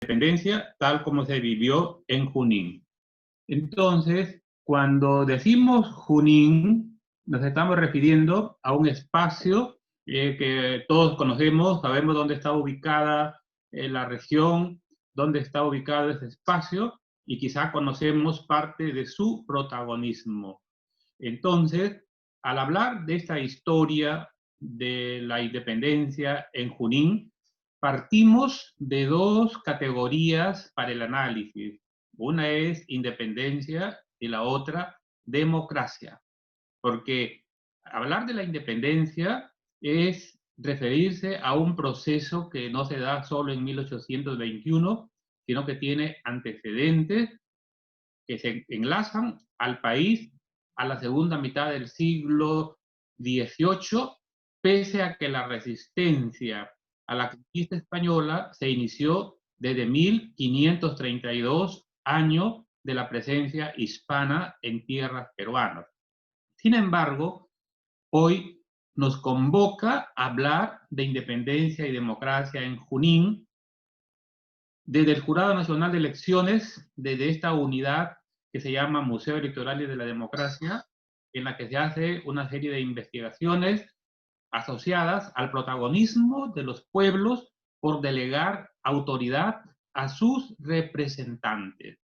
independencia tal como se vivió en Junín. Entonces, cuando decimos Junín, nos estamos refiriendo a un espacio que todos conocemos, sabemos dónde está ubicada la región, dónde está ubicado ese espacio, y quizá conocemos parte de su protagonismo. Entonces, al hablar de esta historia de la independencia en Junín, partimos de dos categorías para el análisis. Una es independencia y la otra democracia. Porque hablar de la independencia es referirse a un proceso que no se da solo en 1821, sino que tiene antecedentes que se enlazan al país a la segunda mitad del siglo XVIII, pese a que la resistencia a la conquista española se inició desde 1532, año de la presencia hispana en tierras peruanas. Sin embargo, hoy nos convoca a hablar de independencia y democracia en Junín, desde el Jurado Nacional de Elecciones, desde esta unidad que se llama Museo Electoral y de la Democracia, en la que se hace una serie de investigaciones asociadas al protagonismo de los pueblos por delegar autoridad a sus representantes.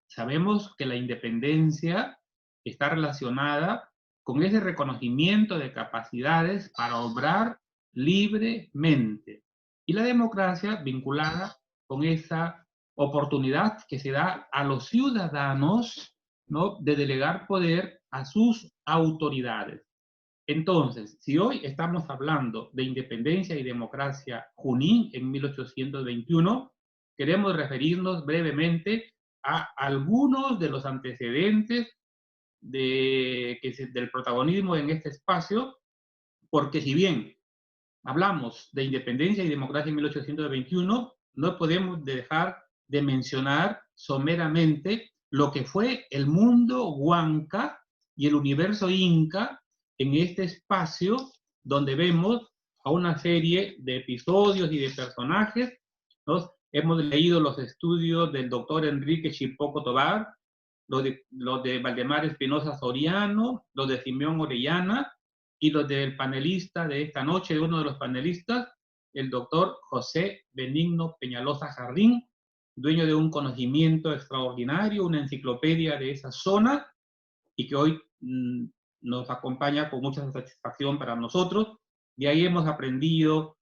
Sabemos que la independencia está relacionada con ese reconocimiento de capacidades para obrar libremente, y la democracia vinculada con esa oportunidad que se da a los ciudadanos, ¿no?, de delegar poder a sus autoridades. Entonces, si hoy estamos hablando de independencia y democracia Junín en 1821, queremos referirnos brevemente a algunos de los antecedentes del protagonismo en este espacio, porque si bien hablamos de independencia y democracia en 1821, no podemos dejar de mencionar someramente lo que fue el mundo huanca y el universo inca en este espacio, donde vemos a una serie de episodios y de personajes, ¿no? Hemos leído los estudios del doctor Enrique Chipoco Tobar, los de Valdemar Espinosa Soriano, los de Simeón Orellana, y los del panelista de esta noche, de uno de los panelistas, el doctor José Benigno Peñalosa Jardín, dueño de un conocimiento extraordinario, una enciclopedia de esa zona, y que hoy nos acompaña con mucha satisfacción para nosotros. De ahí hemos aprendido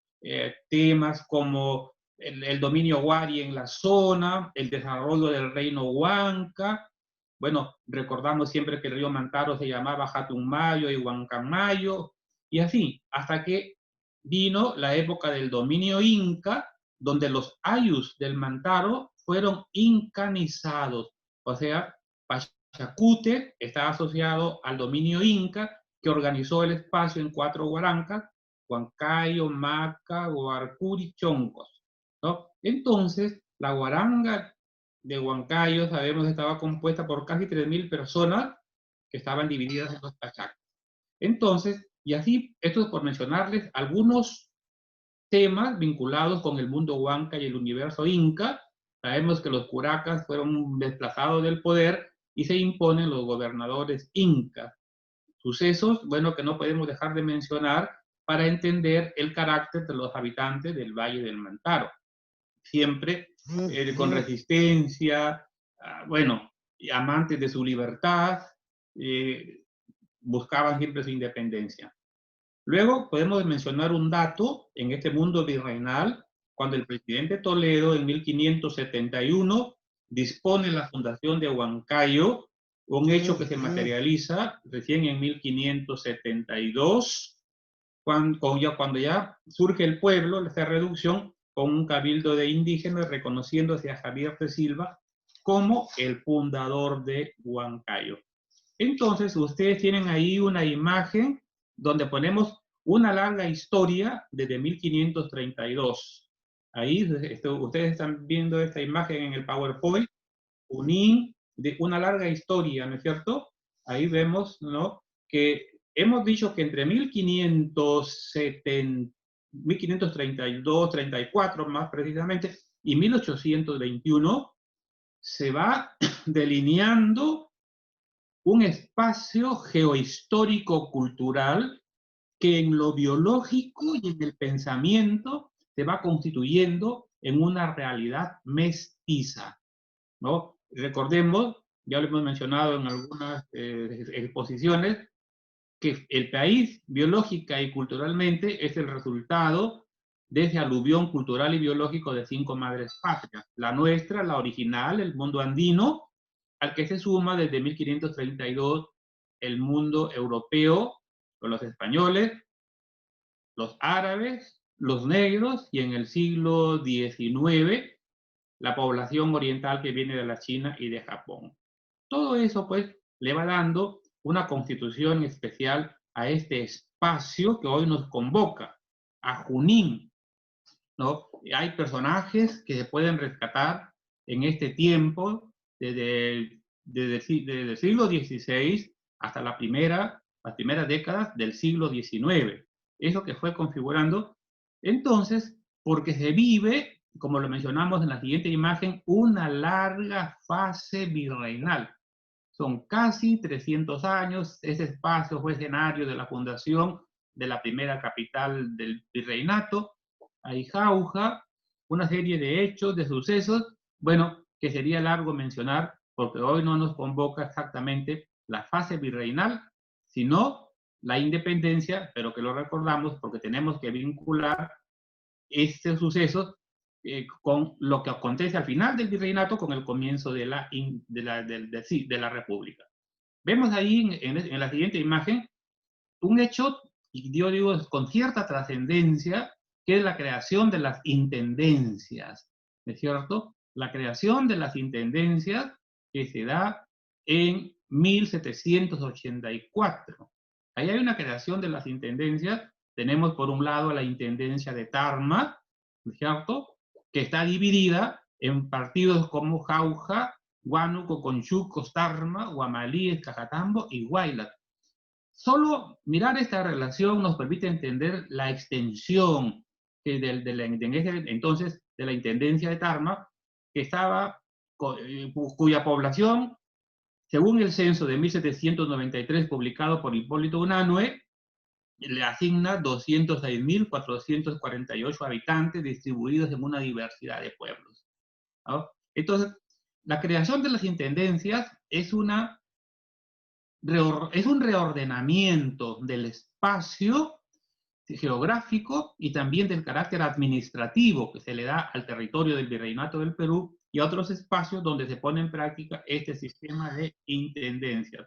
temas como el dominio Wari en la zona, el desarrollo del reino Huanca. Bueno, recordamos siempre que el río Mantaro se llamaba Jatunmayo y Huancamayo, y así, hasta que vino la época del dominio inca, donde los ayllus del Mantaro fueron incanizados, o sea, Pachacute está asociado al dominio inca, que organizó el espacio en 4 guarancas: Huancayo, Maca, Huarcuri, Choncos, ¿no? Entonces, la guaranga de Huancayo, sabemos, estaba compuesta por casi 3.000 personas que estaban divididas en los pachacos. Entonces, y así, esto es por mencionarles algunos temas vinculados con el mundo huanca y el universo inca. Sabemos que los curacas fueron desplazados del poder y se imponen los gobernadores incas. Sucesos, bueno, que no podemos dejar de mencionar para entender el carácter de los habitantes del Valle del Mantaro. Siempre con resistencia, bueno, amantes de su libertad, buscaban siempre su independencia. Luego podemos mencionar un dato en este mundo virreinal, cuando el presidente Toledo en 1571 dispone la fundación de Huancayo, un hecho que se materializa recién en 1572, cuando ya surge el pueblo, esa reducción, con un cabildo de indígenas reconociéndose a Javier de Silva como el fundador de Huancayo. Entonces, ustedes tienen ahí una imagen donde ponemos una larga historia desde 1532. Ahí ustedes están viendo esta imagen en el PowerPoint, de una larga historia, ¿no es cierto? Ahí vemos, ¿no?, que hemos dicho que entre 1532, 34 más precisamente, y 1821 se va delineando un espacio geohistórico-cultural que en lo biológico y en el pensamiento se va constituyendo en una realidad mestiza, ¿no? Recordemos, ya lo hemos mencionado en algunas exposiciones, que el país biológica y culturalmente es el resultado de ese aluvión cultural y biológico de 5 madres patrias. La nuestra, la original, el mundo andino, al que se suma desde 1532 el mundo europeo, con los españoles, los árabes, los negros, y en el siglo XIX, la población oriental que viene de la China y de Japón. Todo eso, pues, le va dando una constitución especial a este espacio que hoy nos convoca, a Junín, ¿no? Hay personajes que se pueden rescatar en este tiempo, desde el siglo XVI hasta las primeras décadas del siglo XIX. Eso que fue configurando. Entonces, porque se vive, como lo mencionamos en la siguiente imagen, una larga fase virreinal. Son casi 300 años. Ese espacio fue escenario de la fundación de la primera capital del virreinato. Hay jauja, una serie de hechos, de sucesos, bueno, que sería largo mencionar, porque hoy no nos convoca exactamente la fase virreinal, sino la independencia, pero que lo recordamos porque tenemos que vincular estos sucesos con lo que acontece al final del virreinato, con el comienzo de la República. Vemos ahí en la siguiente imagen un hecho, y yo digo con cierta trascendencia, que es la creación de las intendencias, ¿no es cierto? La creación de las intendencias que se da en 1784. Ahí hay una creación de las intendencias. Tenemos por un lado la intendencia de Tarma, ¿no es cierto?, que está dividida en partidos como Jauja, Huánuco, Conchucos, Tarma, Guamalí, Cajatambo y Huaylas. Solo mirar esta relación nos permite entender la extensión que en ese entonces de la intendencia de Tarma, que estaba, cuya población, según el censo de 1793 publicado por Hipólito Unanue, le asigna 206.448 habitantes distribuidos en una diversidad de pueblos, ¿no? Entonces, la creación de las intendencias es un reordenamiento del espacio geográfico y también del carácter administrativo que se le da al territorio del Virreinato del Perú y a otros espacios donde se pone en práctica este sistema de intendencias.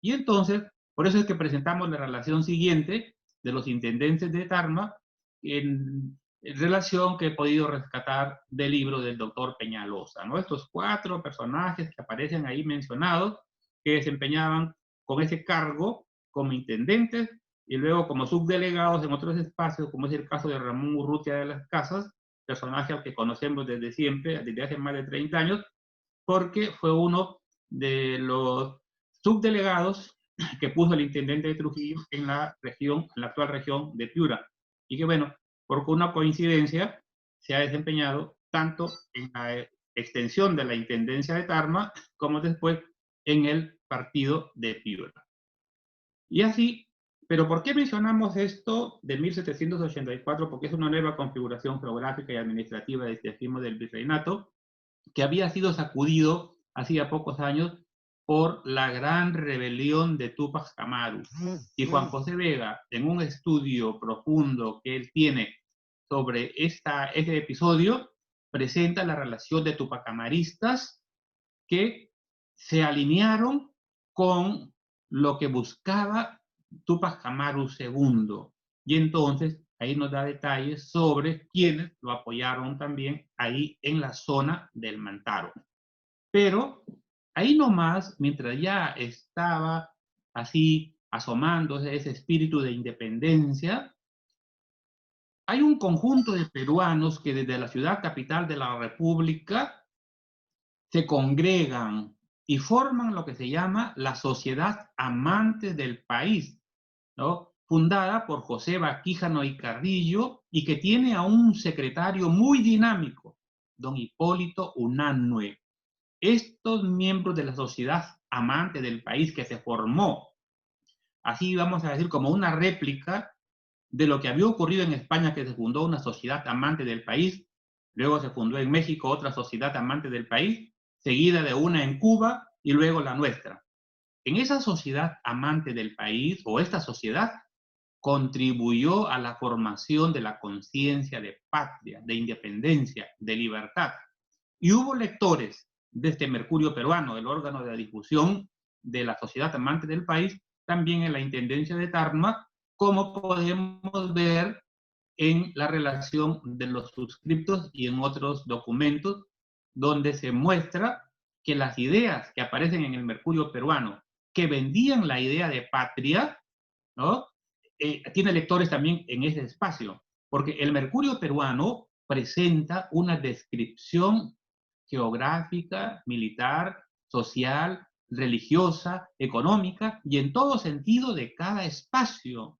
Y entonces, por eso es que presentamos la relación siguiente de los intendentes de Tarma en relación que he podido rescatar del libro del doctor Peñalosa, ¿no? Estos 4 personajes que aparecen ahí mencionados, que desempeñaban con ese cargo como intendentes y luego como subdelegados en otros espacios, como es el caso de Ramón Urrutia de las Casas, personaje al que conocemos desde siempre, desde hace más de 30 años, porque fue uno de los subdelegados que puso el intendente de Trujillo en la actual región de Piura. Y que, bueno, por una coincidencia, se ha desempeñado tanto en la extensión de la intendencia de Tarma como después en el partido de Piura. Y así, pero ¿por qué mencionamos esto de 1784? Porque es una nueva configuración geográfica y administrativa, decimos, del virreinato, que había sido sacudido hacía pocos años por la gran rebelión de Túpac Amaru. Y Juan José Vega, en un estudio profundo que él tiene sobre este episodio, presenta la relación de tupacamaristas que se alinearon con lo que buscaba Túpac Amaru II. Y entonces ahí nos da detalles sobre quienes lo apoyaron también ahí en la zona del Mantaro. Pero ahí nomás, mientras ya estaba así asomándose ese espíritu de independencia, hay un conjunto de peruanos que desde la ciudad capital de la República se congregan y forman lo que se llama la Sociedad Amante del País, ¿no?, fundada por José Baquíjano y Carrillo, y que tiene a un secretario muy dinámico, don Hipólito Unanue. Estos miembros de la sociedad amante del país que se formó, así vamos a decir, como una réplica de lo que había ocurrido en España, que se fundó una sociedad amante del país, luego se fundó en México otra sociedad amante del país, seguida de una en Cuba y luego la nuestra. En esa sociedad amante del país, o esta sociedad, contribuyó a la formación de la conciencia de patria, de independencia, de libertad. Y hubo lectores de este Mercurio Peruano, el órgano de difusión de la sociedad amante del país, también en la Intendencia de Tarma, como podemos ver en la relación de los suscriptos y en otros documentos, donde se muestra que las ideas que aparecen en el Mercurio Peruano, que vendían la idea de patria, ¿no? Tiene lectores también en ese espacio, porque el Mercurio Peruano presenta una descripción geográfica, militar, social, religiosa, económica y en todo sentido de cada espacio.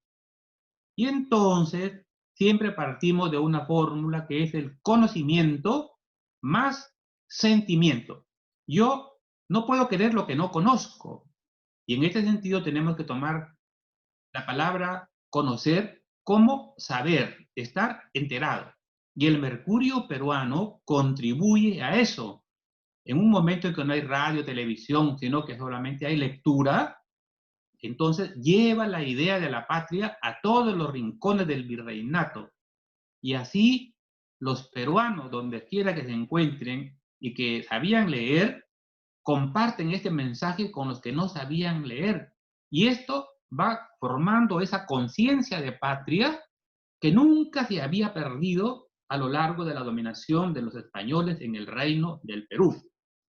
Y entonces siempre partimos de una fórmula que es el conocimiento más sentimiento. Yo no puedo querer lo que no conozco. Y en este sentido tenemos que tomar la palabra conocer como saber, estar enterado. Y el Mercurio Peruano contribuye a eso. En un momento en que no hay radio, televisión, sino que solamente hay lectura, entonces lleva la idea de la patria a todos los rincones del virreinato. Y así los peruanos, donde quiera que se encuentren y que sabían leer, comparten este mensaje con los que no sabían leer. Y esto va formando esa conciencia de patria que nunca se había perdido a lo largo de la dominación de los españoles en el reino del Perú.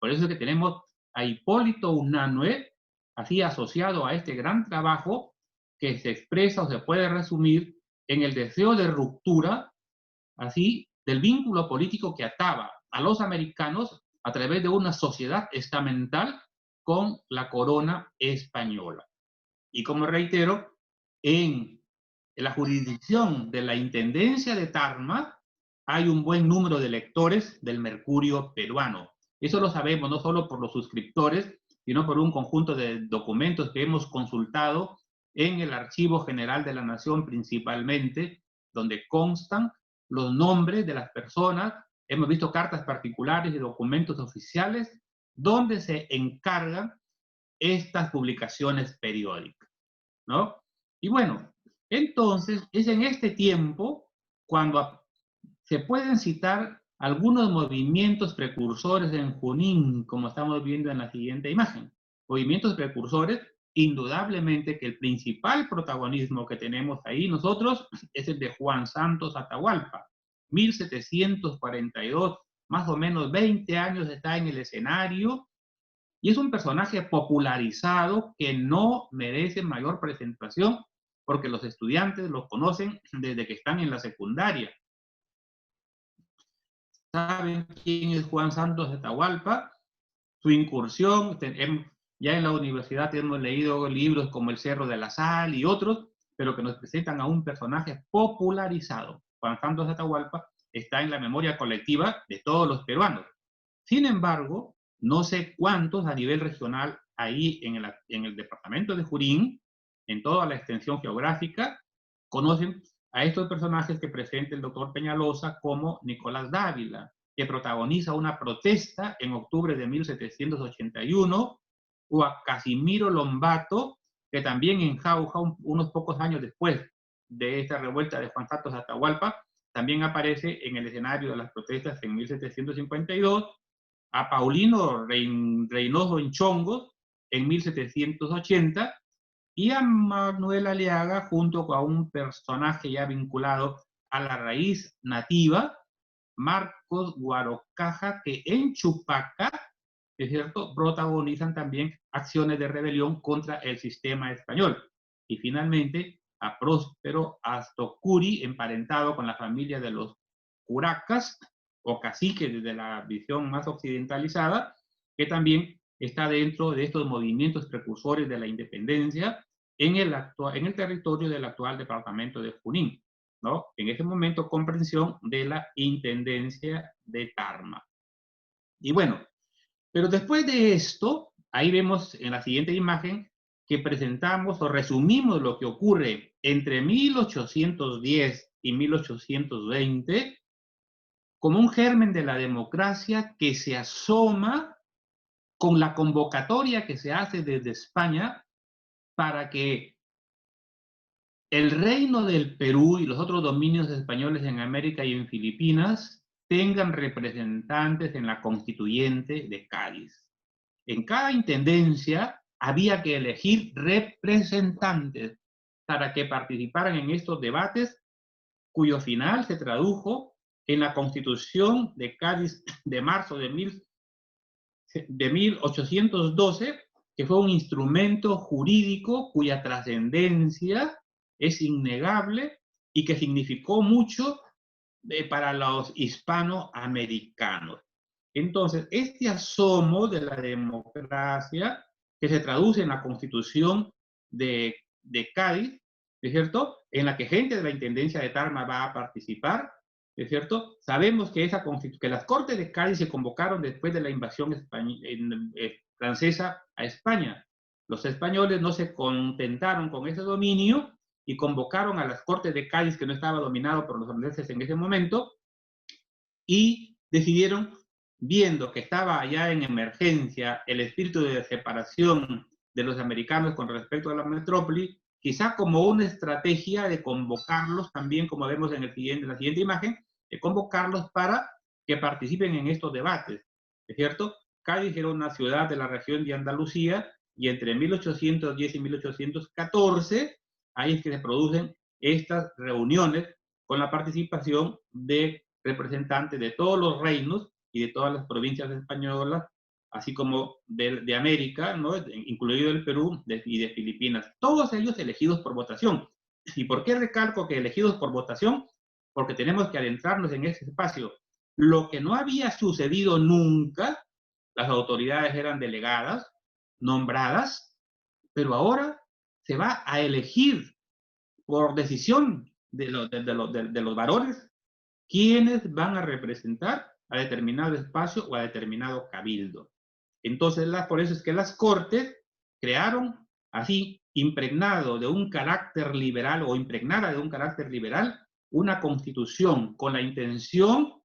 Por eso es que tenemos a Hipólito Unanue, así asociado a este gran trabajo, que se expresa o se puede resumir en el deseo de ruptura, así, del vínculo político que ataba a los americanos a través de una sociedad estamental con la corona española. Y como reitero, en la jurisdicción de la Intendencia de Tarma hay un buen número de lectores del Mercurio Peruano. Eso lo sabemos no solo por los suscriptores, sino por un conjunto de documentos que hemos consultado en el Archivo General de la Nación principalmente, donde constan los nombres de las personas. Hemos visto cartas particulares y documentos oficiales donde se encargan estas publicaciones periódicas, ¿no? Y bueno, entonces es en este tiempo cuando se pueden citar algunos movimientos precursores en Junín, como estamos viendo en la siguiente imagen. Movimientos precursores, indudablemente que el principal protagonismo que tenemos ahí nosotros es el de Juan Santos Atahualpa, 1742, más o menos 20 años está en el escenario, y es un personaje popularizado que no merece mayor presentación porque los estudiantes lo conocen desde que están en la secundaria. Saben quién es Juan Santos de Atahualpa, su incursión, ya en la universidad hemos leído libros como El Cerro de la Sal y otros, pero que nos presentan a un personaje popularizado. Juan Santos de Atahualpa está en la memoria colectiva de todos los peruanos. Sin embargo, no sé cuántos a nivel regional ahí en el departamento de Junín, en toda la extensión geográfica, conocen a estos personajes que presenta el doctor Peñalosa como Nicolás Dávila, que protagoniza una protesta en octubre de 1781, o a Casimiro Lombato, que también en Jauja, unos pocos años después de esta revuelta de Juan Santos Atahualpa, también aparece en el escenario de las protestas en 1752, a Paulino Reynoso en Chongos en 1780, y a Manuel Aliaga junto con un personaje ya vinculado a la raíz nativa, Marcos Guarocaja, que en Chupaca, es cierto, protagonizan también acciones de rebelión contra el sistema español. Y finalmente a Próspero Astocuri, emparentado con la familia de los Curacas, o caciques desde la visión más occidentalizada, que también está dentro de estos movimientos precursores de la independencia en el territorio del actual departamento de Junín, ¿no? En ese momento, comprensión de la Intendencia de Tarma. Y bueno, pero después de esto, ahí vemos en la siguiente imagen que presentamos o resumimos lo que ocurre entre 1810 y 1820 como un germen de la democracia que se asoma con la convocatoria que se hace desde España para que el reino del Perú y los otros dominios españoles en América y en Filipinas tengan representantes en la constituyente de Cádiz. En cada intendencia había que elegir representantes para que participaran en estos debates, cuyo final se tradujo en la Constitución de Cádiz de marzo de 1812, que fue un instrumento jurídico cuya trascendencia es innegable y que significó mucho para los hispanoamericanos. Entonces, este asomo de la democracia, que se traduce en la Constitución de Cádiz, ¿es cierto?, en la que gente de la Intendencia de Tarma va a participar, ¿es cierto? Sabemos que, que las Cortes de Cádiz se convocaron después de la invasión francesa a España. Los españoles no se contentaron con ese dominio y convocaron a las Cortes de Cádiz, que no estaba dominado por los franceses en ese momento, y decidieron, viendo que estaba allá en emergencia el espíritu de separación de los americanos con respecto a la metrópoli, quizá como una estrategia de convocarlos también, como vemos en la siguiente imagen, de convocarlos para que participen en estos debates, ¿es cierto? Cádiz era una ciudad de la región de Andalucía y entre 1810 y 1814, ahí es que se producen estas reuniones con la participación de representantes de todos los reinos y de todas las provincias españolas, así como de América, ¿no?, incluido el Perú y de Filipinas, todos ellos elegidos por votación. ¿Y por qué recalco que elegidos por votación? Porque tenemos que adentrarnos en ese espacio. Lo que no había sucedido nunca, las autoridades eran delegadas, nombradas, pero ahora se va a elegir por decisión de los varones quiénes van a representar a determinado espacio o a determinado cabildo. Entonces, por eso es que las Cortes crearon así, impregnado de un carácter liberal o impregnada de un carácter liberal, una constitución con la intención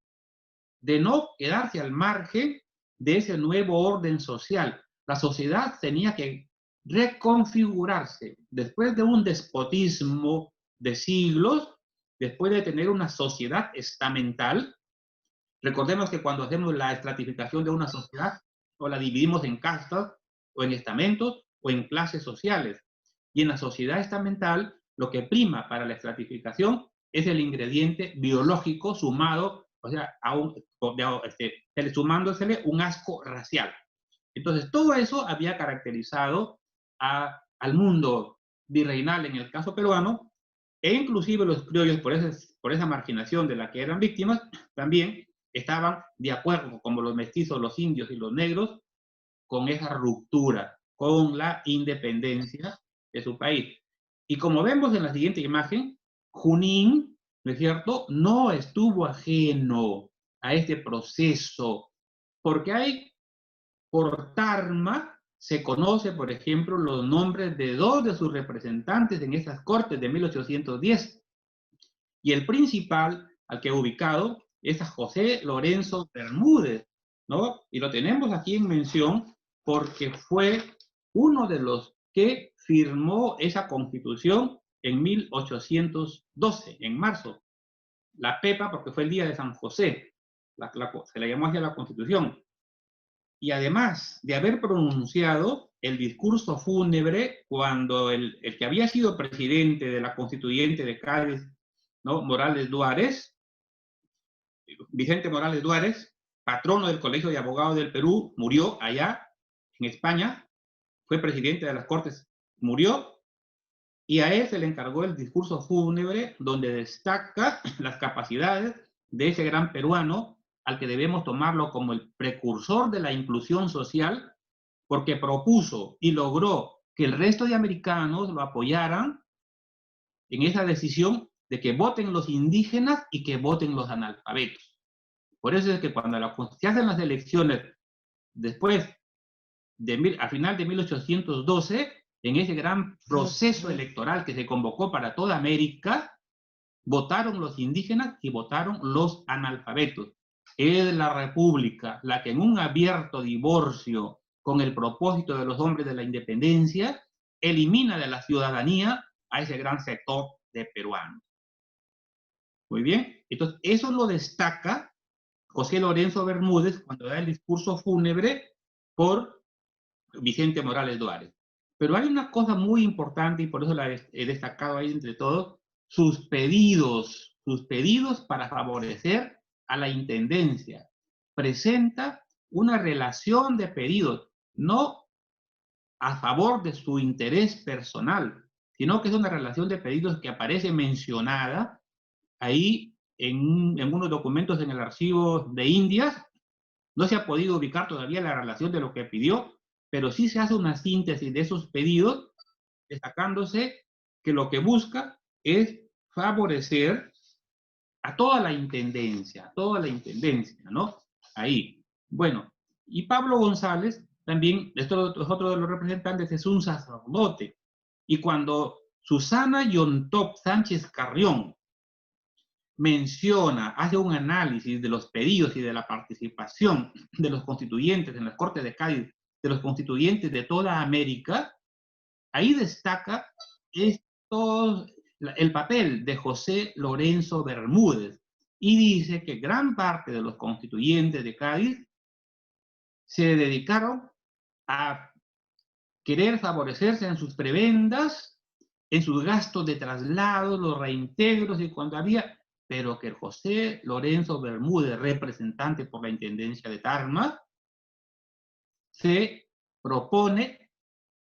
de no quedarse al margen de ese nuevo orden social. La sociedad tenía que reconfigurarse después de un despotismo de siglos, después de tener una sociedad estamental. Recordemos que cuando hacemos la estratificación de una sociedad, o la dividimos en castas, o en estamentos, o en clases sociales. Y en la sociedad estamental, lo que prima para la estratificación es el ingrediente biológico sumado, o sea, sumándosele un asco racial. Entonces, todo eso había caracterizado al mundo virreinal en el caso peruano, e inclusive los criollos, por esa marginación de la que eran víctimas, también estaban de acuerdo, como los mestizos, los indios y los negros, con esa ruptura, con la independencia de su país. Y como vemos en la siguiente imagen, Junín, ¿no es cierto?, no estuvo ajeno a este proceso, porque por Tarma se conoce, por ejemplo, los nombres de dos de sus representantes en esas cortes de 1810. Y el principal, al que he ubicado, es a José Lorenzo Bermúdez, ¿no? Y lo tenemos aquí en mención porque fue uno de los que firmó esa constitución en 1812, en marzo. La Pepa, porque fue el día de San José, se le llamó así a la constitución. Y además de haber pronunciado el discurso fúnebre cuando el que había sido presidente de la constituyente de Cádiz, ¿no?, Morales Duárez, Vicente Morales Duárez, patrono del Colegio de Abogados del Perú, murió allá en España, fue presidente de las Cortes, murió, y a él se le encargó el discurso fúnebre donde destaca las capacidades de ese gran peruano al que debemos tomarlo como el precursor de la inclusión social, porque propuso y logró que el resto de americanos lo apoyaran en esa decisión de que voten los indígenas y que voten los analfabetos. Por eso es que cuando se hacen las elecciones después, a final de 1812, en ese gran proceso electoral que se convocó para toda América, votaron los indígenas y votaron los analfabetos. Es la República la que en un abierto divorcio con el propósito de los hombres de la independencia, elimina de la ciudadanía a ese gran sector de peruanos. Muy bien, entonces eso lo destaca José Lorenzo Bermúdez cuando da el discurso fúnebre por Vicente Morales Duárez. Pero hay una cosa muy importante y por eso la he destacado ahí entre todos, sus pedidos para favorecer a la intendencia. Presenta una relación de pedidos, no a favor de su interés personal, sino que es una relación de pedidos que aparece mencionada ahí en unos documentos en el archivo de Indias. No se ha podido ubicar todavía la relación de lo que pidió, pero sí se hace una síntesis de esos pedidos, destacándose que lo que busca es favorecer a toda la intendencia, ¿no? Ahí. Bueno, y Pablo González también, esto es otro de los representantes, es un sacerdote. Y cuando Susana Yontop Sánchez Carrión menciona, hace un análisis de los pedidos y de la participación de los constituyentes en las Cortes de Cádiz, de los constituyentes de toda América, ahí destaca el papel de José Lorenzo Bermúdez y dice que gran parte de los constituyentes de Cádiz se dedicaron a querer favorecerse en sus prebendas, en sus gastos de traslado, los reintegros y cuando había, pero que José Lorenzo Bermúdez, representante por la Intendencia de Tarma, se propone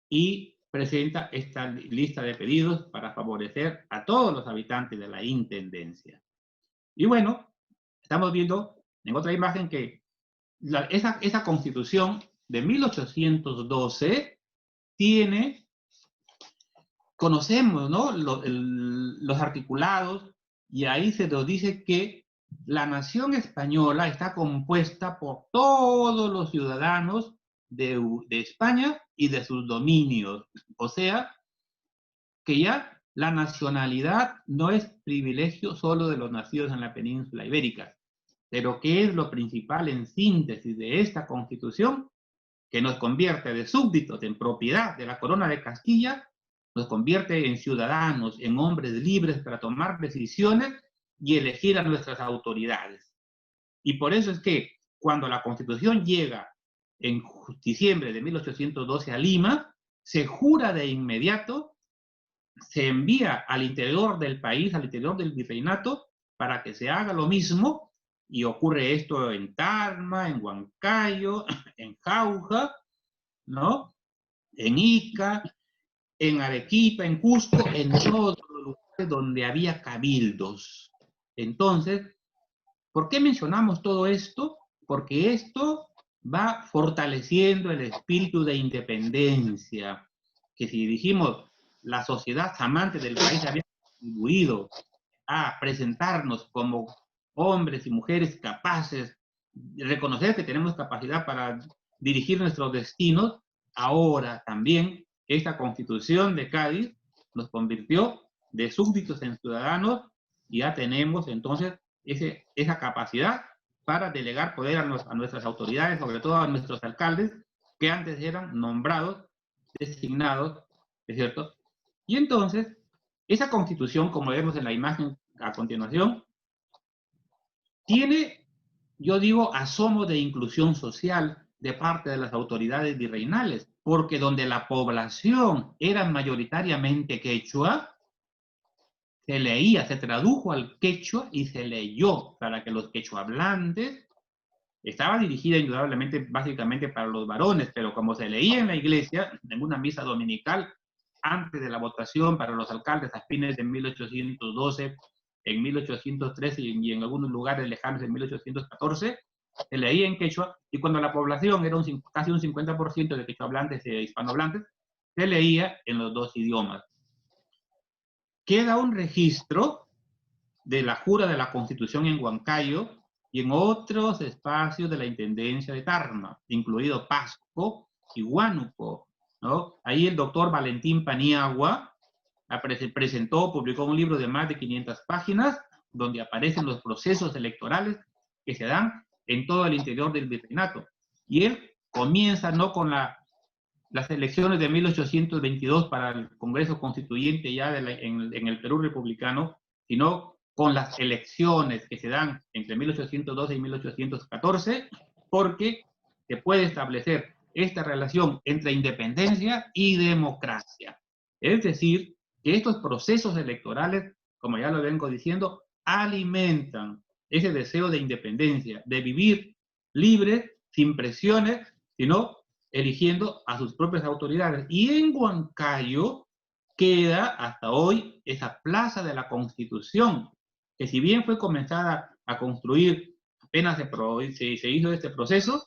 y presenta esta lista de pedidos para favorecer a todos los habitantes de la Intendencia. Y bueno, estamos viendo en otra imagen que esa Constitución de 1812 tiene, conocemos, ¿no?, los articulados, y ahí se nos dice que la nación española está compuesta por todos los ciudadanos de España y de sus dominios. O sea, que ya la nacionalidad no es privilegio solo de los nacidos en la península ibérica, pero que es lo principal en síntesis de esta Constitución, que nos convierte de súbditos en propiedad de la corona de Castilla, nos convierte en ciudadanos, en hombres libres para tomar decisiones y elegir a nuestras autoridades. Y por eso es que cuando la Constitución llega en diciembre de 1812 a Lima, se jura de inmediato, se envía al interior del país, al interior del virreinato, para que se haga lo mismo, y ocurre esto en Tarma, en Huancayo, en Jauja, ¿no?, en Ica, en Arequipa, en Cusco, en todos los lugares donde había cabildos. Entonces, ¿por qué mencionamos todo esto? Porque esto va fortaleciendo el espíritu de independencia, que si dijimos la sociedad amante del país había contribuido a presentarnos como hombres y mujeres capaces de reconocer que tenemos capacidad para dirigir nuestros destinos, ahora también esta Constitución de Cádiz nos convirtió de súbditos en ciudadanos y ya tenemos entonces esa capacidad para delegar poder a nuestras autoridades, sobre todo a nuestros alcaldes, que antes eran nombrados, designados, ¿es cierto? Y entonces, esa Constitución, como vemos en la imagen a continuación, tiene, yo digo, asomo de inclusión social de parte de las autoridades virreinales, porque donde la población era mayoritariamente quechua, se leía, se tradujo al quechua y se leyó para que los quechuahablantes, estaba dirigida indudablemente, básicamente para los varones, pero como se leía en la iglesia, en una misa dominical, antes de la votación para los alcaldes a fines de 1812, en 1813 y en algunos lugares lejanos en 1814, se leía en quechua, y cuando la población era casi un 50% de quechuahablantes e hispanohablantes, se leía en los dos idiomas. Queda un registro de la Jura de la Constitución en Huancayo y en otros espacios de la Intendencia de Tarma, incluido Pasco y Huánuco, ¿no? Ahí el doctor Valentín Paniagua presentó, publicó un libro de más de 500 páginas, donde aparecen los procesos electorales que se dan en todo el interior del virreinato. Y él comienza no con las elecciones de 1822 para el Congreso Constituyente ya en el Perú republicano, sino con las elecciones que se dan entre 1812 y 1814, porque se puede establecer esta relación entre independencia y democracia. Es decir, que estos procesos electorales, como ya lo vengo diciendo, alimentan ese deseo de independencia, de vivir libre, sin presiones, sino eligiendo a sus propias autoridades. Y en Huancayo queda hasta hoy esa Plaza de la Constitución, que si bien fue comenzada a construir apenas se hizo este proceso,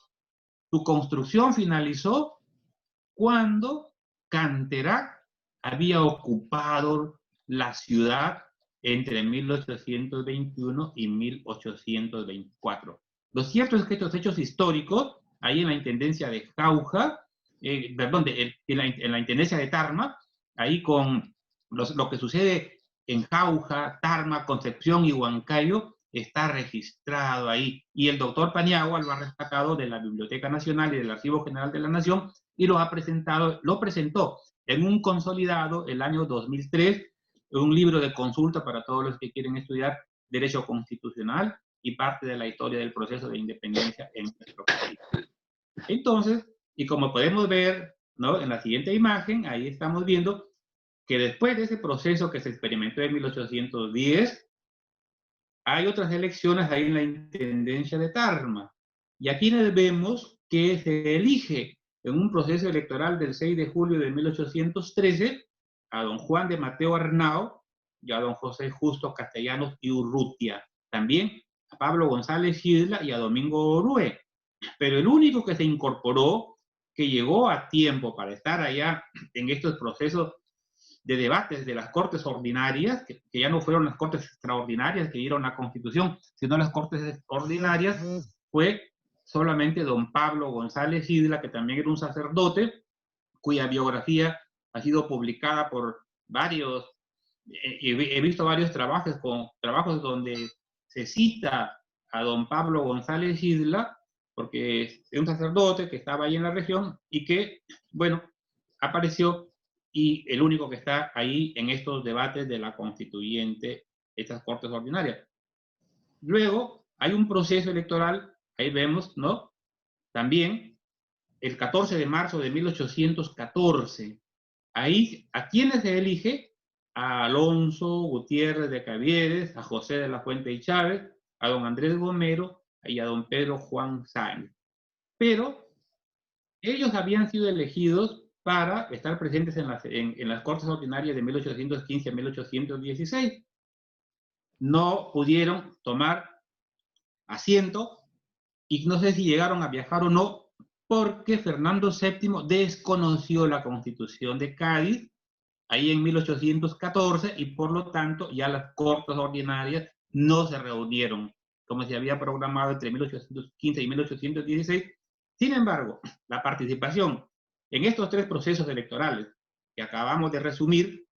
su construcción finalizó cuando Canterac había ocupado la ciudad entre 1821 y 1824. Lo cierto es que estos hechos históricos, ahí en la Intendencia de Jauja, en la Intendencia de Tarma, ahí con lo que sucede en Jauja, Tarma, Concepción y Huancayo, está registrado ahí. Y el doctor Paniagua lo ha rescatado de la Biblioteca Nacional y del Archivo General de la Nación y lo presentó en un consolidado el año 2003, un libro de consulta para todos los que quieren estudiar Derecho Constitucional y parte de la historia del proceso de independencia en nuestro país. Entonces, y como podemos ver, ¿no?, en la siguiente imagen, ahí estamos viendo que después de ese proceso que se experimentó en 1810, hay otras elecciones ahí en la Intendencia de Tarma. Y aquí vemos que se elige en un proceso electoral del 6 de julio de 1813 a don Juan de Mateo Arnao y a don José Justo Castellanos y Urrutia. También a Pablo González Isla y a Domingo Orue. Pero el único que se incorporó, que llegó a tiempo para estar allá en estos procesos de debates de las Cortes Ordinarias, que ya no fueron las Cortes Extraordinarias que dieron la Constitución, sino las Cortes Ordinarias, fue solamente don Pablo González Isla, que también era un sacerdote, cuya biografía ha sido publicada por varios, he visto varios trabajos donde se cita a don Pablo González Isla, porque es un sacerdote que estaba ahí en la región y que, bueno, apareció y el único que está ahí en estos debates de la constituyente, estas Cortes Ordinarias. Luego hay un proceso electoral, ahí vemos, ¿no? También el 14 de marzo de 1814. Ahí, ¿a quiénes se elige? A Alonso Gutiérrez de Cavieres, a José de la Fuente y Chávez, a don Andrés Gomero y a don Pedro Juan Sáenz. Pero ellos habían sido elegidos para estar presentes en las Cortes Ordinarias de 1815 a 1816. No pudieron tomar asiento y no sé si llegaron a viajar o no, porque Fernando VII desconoció la Constitución de Cádiz ahí en 1814 y por lo tanto ya las Cortes Ordinarias no se reunieron como se había programado entre 1815 y 1816. Sin embargo, la participación en estos tres procesos electorales que acabamos de resumir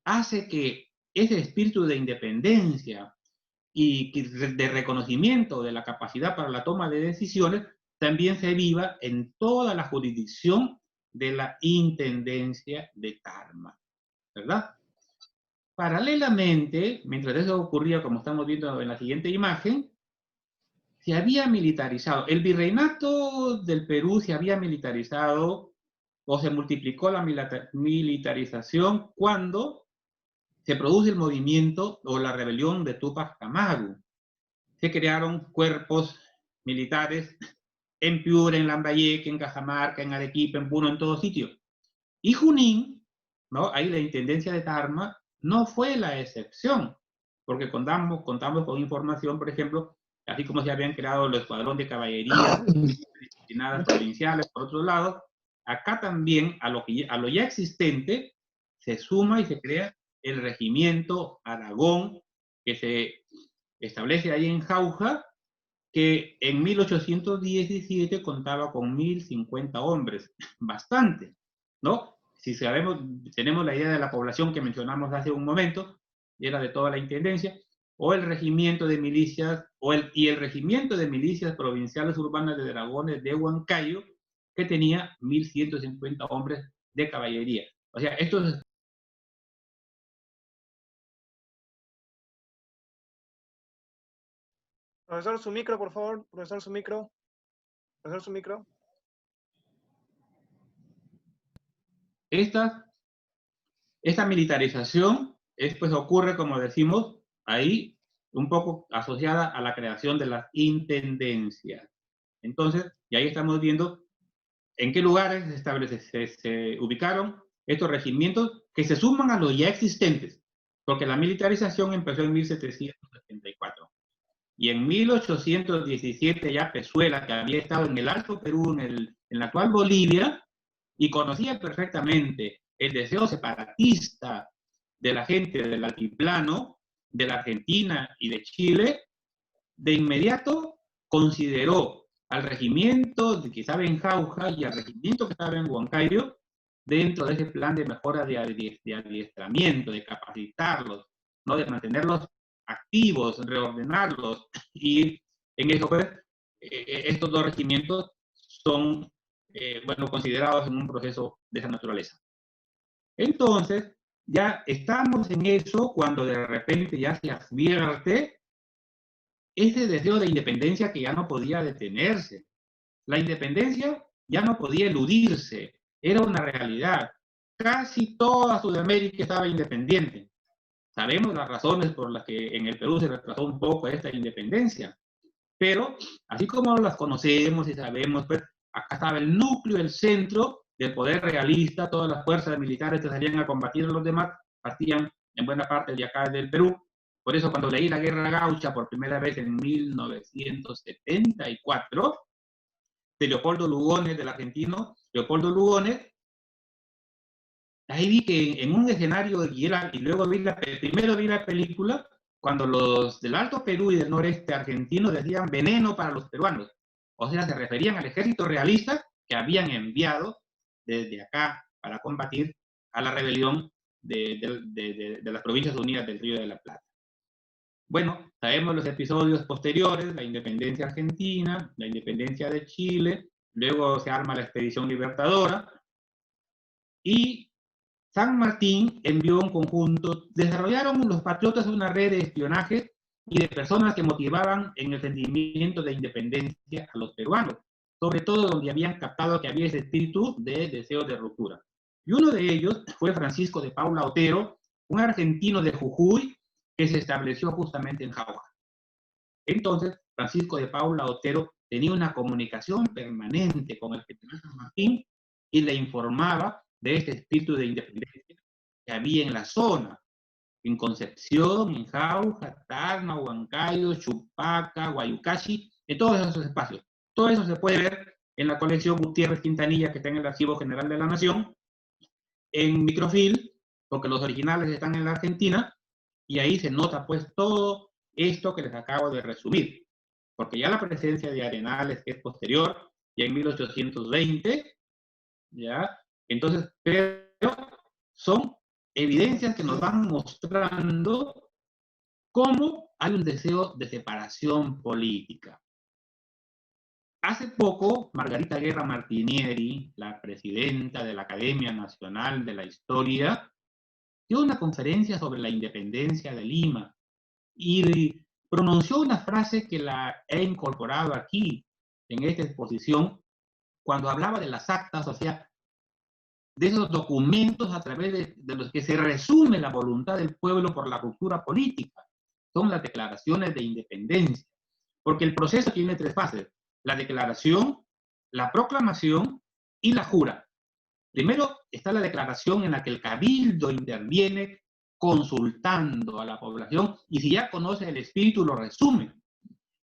hace que ese espíritu de independencia y de reconocimiento de la capacidad para la toma de decisiones también se viva en toda la jurisdicción de la Intendencia de Tarma, ¿verdad? Paralelamente, mientras eso ocurría, como estamos viendo en la siguiente imagen, se había militarizado. El virreinato del Perú se había militarizado o se multiplicó la militarización cuando se produce el movimiento o la rebelión de Túpac Amaru. Se crearon cuerpos militares en Piura, en Lambayeque, en Cajamarca, en Arequipa, en Puno, en todo sitio. Y Junín, ¿no?, ahí la Intendencia de Tarma, no fue la excepción, porque contamos con información, por ejemplo, así como se habían creado los escuadrones de caballería disciplinadas provinciales, por otro lado, acá también a lo ya existente se suma y se crea el Regimiento Aragón que se establece ahí en Jauja, que en 1817 contaba con 1050 hombres, bastante, ¿no? Si sabemos, tenemos la idea de la población que mencionamos hace un momento, era de toda la intendencia, o el regimiento de milicias, y el regimiento de milicias provinciales urbanas de dragones de Huancayo, que tenía 1150 hombres de caballería. O sea, esto es... Profesor, su micro, por favor. Profesor, su micro. Profesor, su micro. Esta militarización pues ocurre, como decimos, ahí un poco asociada a la creación de las intendencias. Entonces, y ahí estamos viendo en qué lugares se ubicaron estos regimientos que se suman a los ya existentes, porque la militarización empezó en 1774. Y en 1817 ya Pezuela, que había estado en el Alto Perú, en la actual Bolivia, y conocía perfectamente el deseo separatista de la gente del altiplano, de la Argentina y de Chile, de inmediato consideró al regimiento que estaba en Jauja y al regimiento que estaba en Huancayo dentro de ese plan de mejora de adiestramiento, de capacitarlos, ¿no? De mantenerlos activos, reordenarlos. Y en eso, pues, estos dos regimientos son, bueno, considerados en un proceso de esa naturaleza. Entonces, ya estamos en eso cuando de repente ya se advierte ese deseo de independencia que ya no podía detenerse. La independencia ya no podía eludirse, era una realidad. Casi toda Sudamérica estaba independiente. Sabemos las razones por las que en el Perú se retrasó un poco esta independencia, pero así como las conocemos y sabemos, pues acá estaba el núcleo, el centro del poder realista, todas las fuerzas militares que salían a combatir a los demás partían en buena parte de acá del Perú. Por eso cuando leí la Guerra Gaucha por primera vez en 1974, de Leopoldo Lugones, del argentino Leopoldo Lugones, ahí vi que en un escenario, y luego primero vi la película, cuando los del Alto Perú y del noreste argentino decían veneno para los peruanos. O sea, se referían al ejército realista que habían enviado desde acá para combatir a la rebelión de las Provincias Unidas del Río de la Plata. Bueno, sabemos los episodios posteriores, la independencia argentina, la independencia de Chile, luego se arma la expedición libertadora, y San Martín envió un conjunto, desarrollaron los patriotas una red de espionaje y de personas que motivaban en el sentimiento de independencia a los peruanos, sobre todo donde habían captado que había ese espíritu de deseo de ruptura. Y uno de ellos fue Francisco de Paula Otero, un argentino de Jujuy que se estableció justamente en Jauja. Entonces, Francisco de Paula Otero tenía una comunicación permanente con el general San Martín y le informaba de este espíritu de independencia que había en la zona, en Concepción, en Jauja, Tacna, Huancayo, Chupaca, Guayucachi, en todos esos espacios. Todo eso se puede ver en la colección Gutiérrez Quintanilla, que está en el Archivo General de la Nación, en microfilm, porque los originales están en la Argentina, y ahí se nota pues todo esto que les acabo de resumir, porque ya la presencia de Arenales, que es posterior, ya en 1820, ¿ya? Entonces, pero son evidencias que nos van mostrando cómo hay un deseo de separación política. Hace poco, Margarita Guerra Martinieri, la presidenta de la Academia Nacional de la Historia, dio una conferencia sobre la independencia de Lima y pronunció una frase que la he incorporado aquí en esta exposición cuando hablaba de las actas, o sea, de esos documentos a través de los que se resume la voluntad del pueblo por la ruptura política. Son las declaraciones de independencia, porque el proceso tiene tres fases: la declaración, la proclamación y la jura. Primero está la declaración en la que el cabildo interviene consultando a la población y si ya conoce el espíritu lo resume.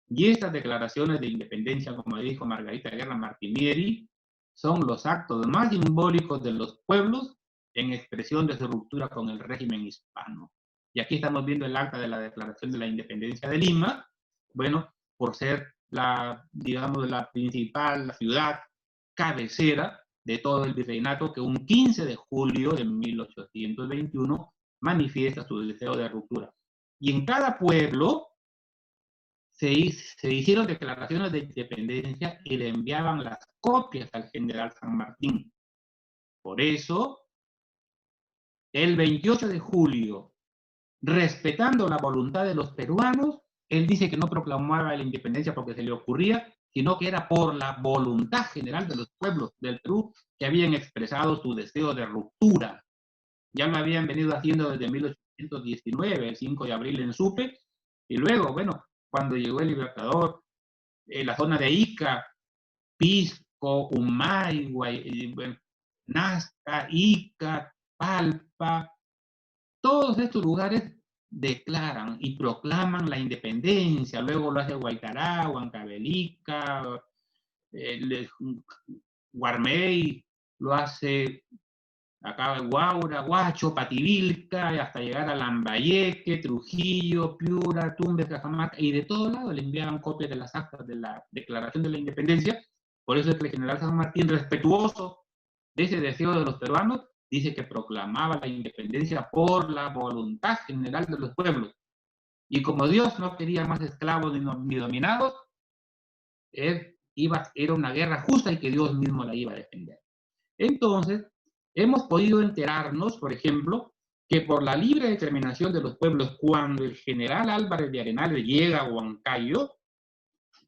Y estas declaraciones de independencia, como dijo Margarita Guerra Martinieri, son los actos más simbólicos de los pueblos en expresión de su ruptura con el régimen hispano. Y aquí estamos viendo el acta de la Declaración de la Independencia de Lima, bueno, por ser digamos, la principal, la ciudad cabecera de todo el virreinato, que un 15 de julio de 1821 manifiesta su deseo de ruptura. Y en cada pueblo se hicieron declaraciones de independencia y le enviaban las copias al general San Martín. Por eso, el 28 de julio, respetando la voluntad de los peruanos, él dice que no proclamaba la independencia porque se le ocurría, sino que era por la voluntad general de los pueblos del Perú que habían expresado su deseo de ruptura. Ya lo habían venido haciendo desde 1819, el 5 de abril en Supe, y luego, bueno, cuando llegó el Libertador, en la zona de Ica, Pisco, Humay, bueno, Nazca, Ica, Palpa, todos estos lugares declaran y proclaman la independencia. Luego lo hace Guaycará, Huancavelica, Guarmey, lo hace acá Guaura, Huacho, Pativilca, hasta llegar a Lambayeque, Trujillo, Piura, Tumbes, Cajamarca, y de todos lados le enviaban copias de las actas de la Declaración de la Independencia. Por eso es que el general San Martín, respetuoso de ese deseo de los peruanos, dice que proclamaba la independencia por la voluntad general de los pueblos. Y como Dios no quería más esclavos ni dominados, era una guerra justa y que Dios mismo la iba a defender. Entonces, hemos podido enterarnos, por ejemplo, que por la libre determinación de los pueblos, cuando el general Álvarez de Arenales llega a Huancayo,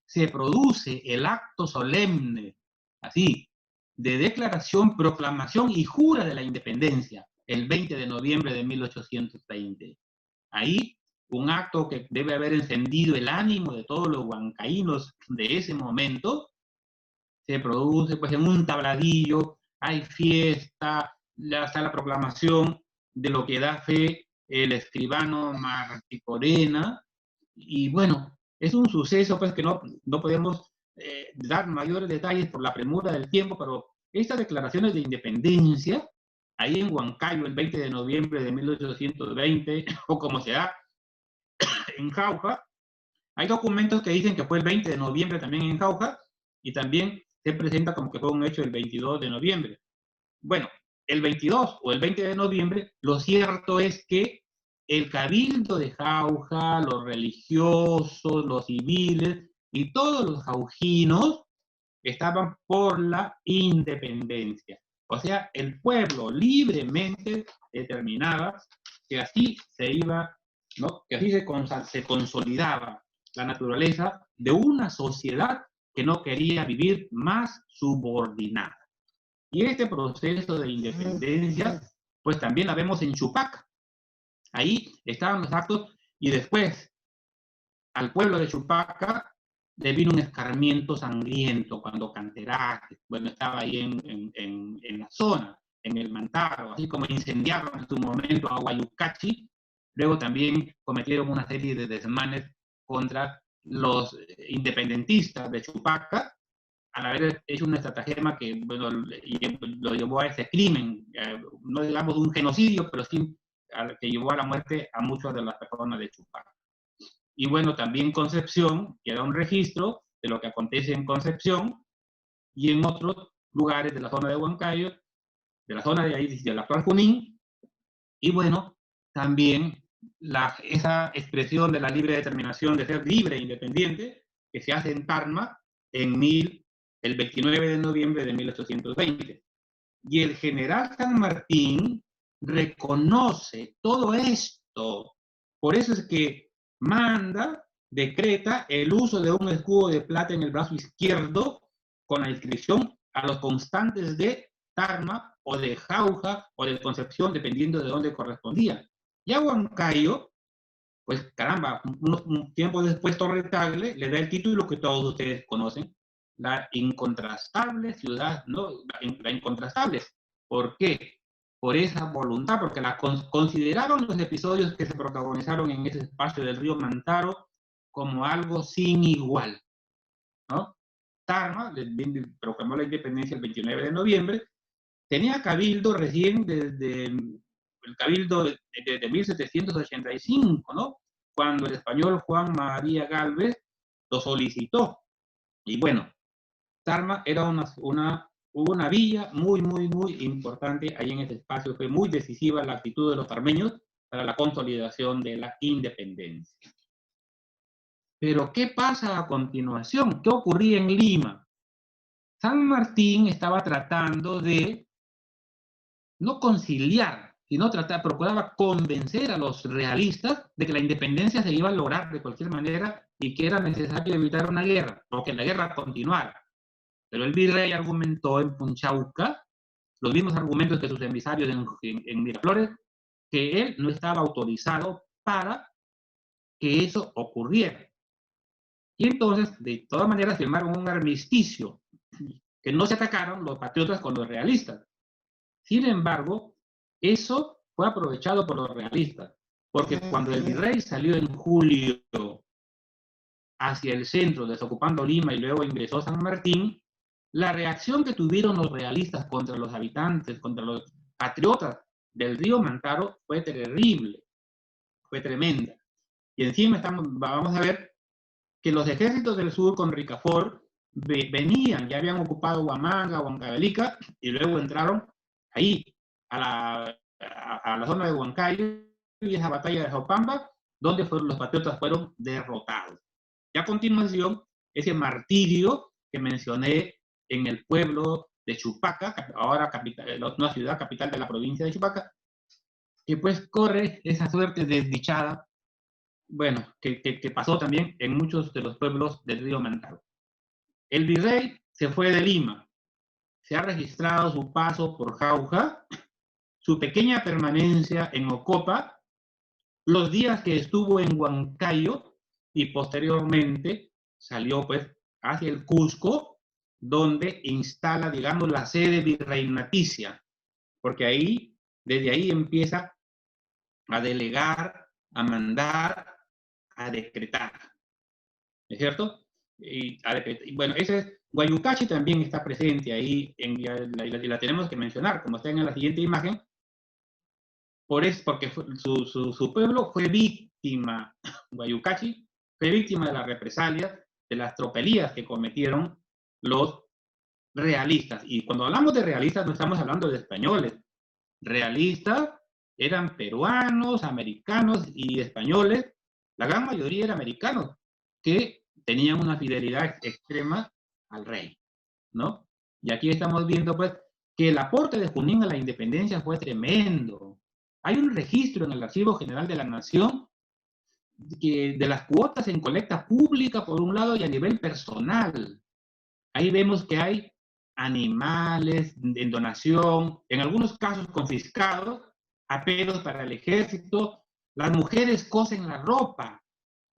se produce el acto solemne, así, de declaración, proclamación y jura de la independencia, el 20 de noviembre de 1820. Ahí, un acto que debe haber encendido el ánimo de todos los huancaínos de ese momento, se produce pues en un tabladillo, hay fiesta, está la proclamación de lo que da fe el escribano Martí Corena, y bueno, es un suceso pues que no podemos dar mayores detalles por la premura del tiempo, pero estas declaraciones de independencia, ahí en Huancayo, el 20 de noviembre de 1820, o como se da en Jauja, hay documentos que dicen que fue el 20 de noviembre también en Jauja, y también se presenta como que fue un hecho el 22 de noviembre. Bueno, el 22 o el 20 de noviembre, lo cierto es que el cabildo de Jauja, los religiosos, los civiles y todos los jaujinos estaban por la independencia. O sea, el pueblo libremente determinaba que así se iba, ¿no? Que así se consolidaba la naturaleza de una sociedad que no quería vivir más subordinada. Y este proceso de independencia, pues también la vemos en Chupaca. Ahí estaban los actos y después al pueblo de Chupaca le vino un escarmiento sangriento cuando Canterac, bueno, estaba ahí en la zona, en el Mantaro, así como incendiaron en su momento a Guayucachi, luego también cometieron una serie de desmanes contra los independentistas de Chupaca, al haber hecho una estratagema que, bueno, lo llevó a ese crimen, no digamos un genocidio, pero sí que llevó a la muerte a muchas de las personas de Chupaca. Y bueno, también Concepción, que da un registro de lo que acontece en Concepción y en otros lugares de la zona de Huancayo, de la zona de ahí, de la actual Junín. Y bueno, también esa expresión de la libre determinación de ser libre e independiente que se hace en Tarma el 29 de noviembre de 1820. Y el general San Martín reconoce todo esto. Por eso es que decreta el uso de un escudo de plata en el brazo izquierdo con la inscripción a los constantes de Tarma o de Jauja o de Concepción, dependiendo de dónde correspondía. Y a Huancayo, pues caramba, un tiempo después Torre Tagle le da el título que todos ustedes conocen, la incontrastable ciudad, ¿no? La incontrastable. ¿Por qué? Por esa voluntad, porque consideraron los episodios que se protagonizaron en ese espacio del río Mantaro como algo sin igual, ¿no? Tarma proclamó la independencia el 29 de noviembre, tenía cabildo recién desde el Cabildo de 1785, ¿no? Cuando el español Juan María Gálvez lo solicitó. Y bueno, Tarma era una villa muy, muy, muy importante ahí en ese espacio. Fue muy decisiva la actitud de los armeños para la consolidación de la independencia. Pero, ¿qué pasa a continuación? ¿Qué ocurría en Lima? San Martín estaba tratando de no conciliar, sino procuraba convencer a los realistas de que la independencia se iba a lograr de cualquier manera y que era necesario evitar una guerra, o que la guerra continuara. Pero el virrey argumentó en Punchauca los mismos argumentos que sus emisarios en Miraflores, que él no estaba autorizado para que eso ocurriera. Y entonces, de todas maneras, firmaron un armisticio, que no se atacaron los patriotas con los realistas. Sin embargo, eso fue aprovechado por los realistas, porque cuando el virrey salió en julio hacia el centro, desocupando Lima y luego ingresó San Martín, la reacción que tuvieron los realistas contra los habitantes, contra los patriotas del río Mantaro fue terrible, fue tremenda. Y encima vamos a ver que los ejércitos del sur con Ricafort venían, ya habían ocupado Huamanga, Huancavelica, y luego entraron ahí, a la zona de Huancayo, y esa batalla de Jopamba, donde los patriotas fueron derrotados. Y a continuación, ese martirio que mencioné en el pueblo de Chupaca, ahora una ciudad capital de la provincia de Chupaca, que pues corre esa suerte desdichada, bueno, que pasó también en muchos de los pueblos del río Mantaro. El virrey se fue de Lima, se ha registrado su paso por Jauja, su pequeña permanencia en Ocopa, los días que estuvo en Huancayo y posteriormente salió pues hacia el Cusco, donde instala, digamos, la sede virreinaticia, porque desde ahí empieza a delegar, a mandar, a decretar, ¿es cierto? Y bueno, Guayucachi también está presente ahí, y la tenemos que mencionar, como está en la siguiente imagen, porque su pueblo fue víctima, Guayucachi fue víctima de las represalias, de las tropelías que cometieron los realistas. Y cuando hablamos de realistas no estamos hablando de españoles. Realistas eran peruanos, americanos y españoles. La gran mayoría eran americanos que tenían una fidelidad extrema al rey, ¿no? Y aquí estamos viendo, pues, que el aporte de Junín a la independencia fue tremendo. Hay un registro en el Archivo General de la Nación de las cuotas en colecta pública, por un lado, y a nivel personal. Ahí vemos que hay animales en donación, en algunos casos confiscados, aperos para el ejército. Las mujeres cosen la ropa,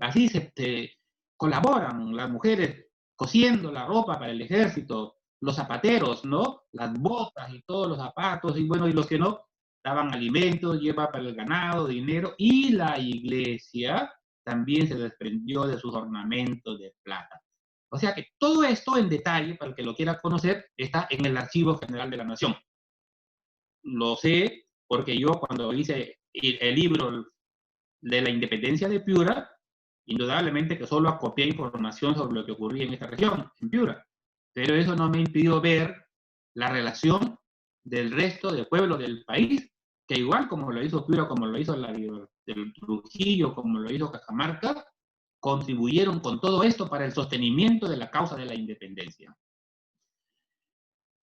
así se colaboran las mujeres cosiendo la ropa para el ejército, los zapateros, ¿no? Las botas y todos los zapatos, y bueno, y los que no, daban alimentos, lleva para el ganado, dinero, y la iglesia también se desprendió de sus ornamentos de plata. O sea que todo esto en detalle, para el que lo quiera conocer, está en el Archivo General de la Nación. Lo sé porque yo cuando hice el libro de la independencia de Piura, indudablemente que solo acopié información sobre lo que ocurría en esta región, en Piura. Pero eso no me impidió ver la relación del resto del pueblo del país, que igual como lo hizo Piura, como lo hizo el Trujillo, como lo hizo Cajamarca, contribuyeron con todo esto para el sostenimiento de la causa de la independencia.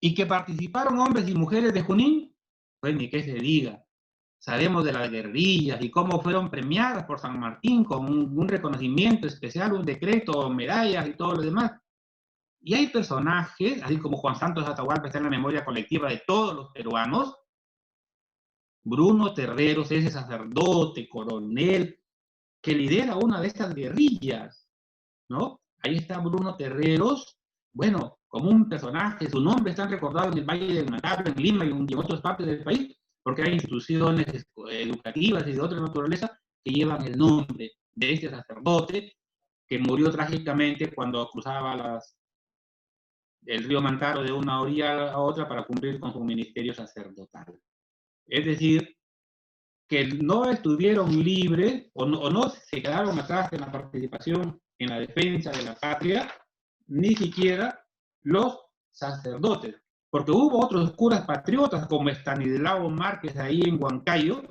Y que participaron hombres y mujeres de Junín, pues ni qué se diga. Sabemos de las guerrillas y cómo fueron premiadas por San Martín con un reconocimiento especial, un decreto, medallas y todo lo demás. Y hay personajes, así como Juan Santos Atahualpa está en la memoria colectiva de todos los peruanos. Bruno Terreros, ese sacerdote, coronel, que lidera una de estas guerrillas, ¿no? Ahí está Bruno Terreros, bueno, como un personaje, su nombre está recordado en el Valle del Mantaro, en Lima y en otras partes del país, porque hay instituciones educativas y de otra naturaleza que llevan el nombre de este sacerdote que murió trágicamente cuando cruzaba el río Mantaro de una orilla a otra para cumplir con su ministerio sacerdotal. Es decir, que no estuvieron libres o no se quedaron atrás en la participación en la defensa de la patria, ni siquiera los sacerdotes, porque hubo otros curas patriotas como Estanislao Márquez ahí en Huancayo,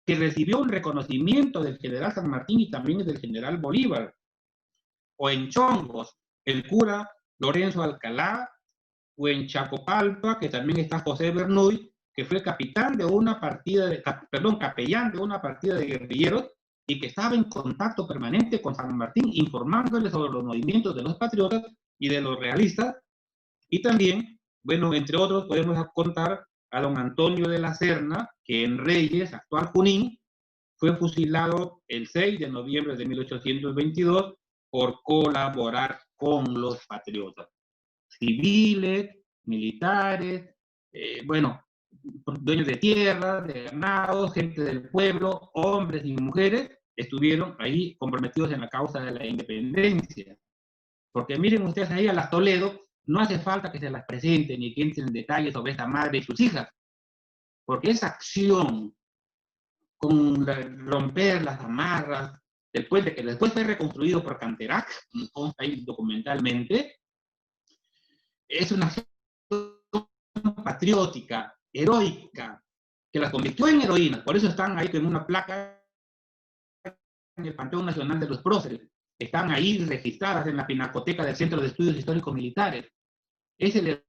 que recibió un reconocimiento del general San Martín y también del general Bolívar, o en Chongos, el cura Lorenzo Alcalá, o en Chacopalpa, que también está José Bernuy, que fue capitán de una partida capellán de una partida de guerrilleros y que estaba en contacto permanente con San Martín, informándole sobre los movimientos de los patriotas y de los realistas. Y también, bueno, entre otros, podemos contar a don Antonio de la Serna, que en Reyes, actual Junín, fue fusilado el 6 de noviembre de 1822 por colaborar con los patriotas. Civiles, militares, bueno, dueños de tierras, de ganados, gente del pueblo, hombres y mujeres, estuvieron ahí comprometidos en la causa de la independencia. Porque miren ustedes ahí a las Toledo, no hace falta que se las presenten ni que entren en detalles sobre esta madre y sus hijas, porque esa acción con romper las amarras del puente, que después fue reconstruido por Canterac, como consta ahí documentalmente, es una acción patriótica, heroica, que las convirtió en heroínas. Por eso están ahí con una placa en el Panteón Nacional de los Próceres. Están ahí registradas en la Pinacoteca del Centro de Estudios Históricos Militares. Es el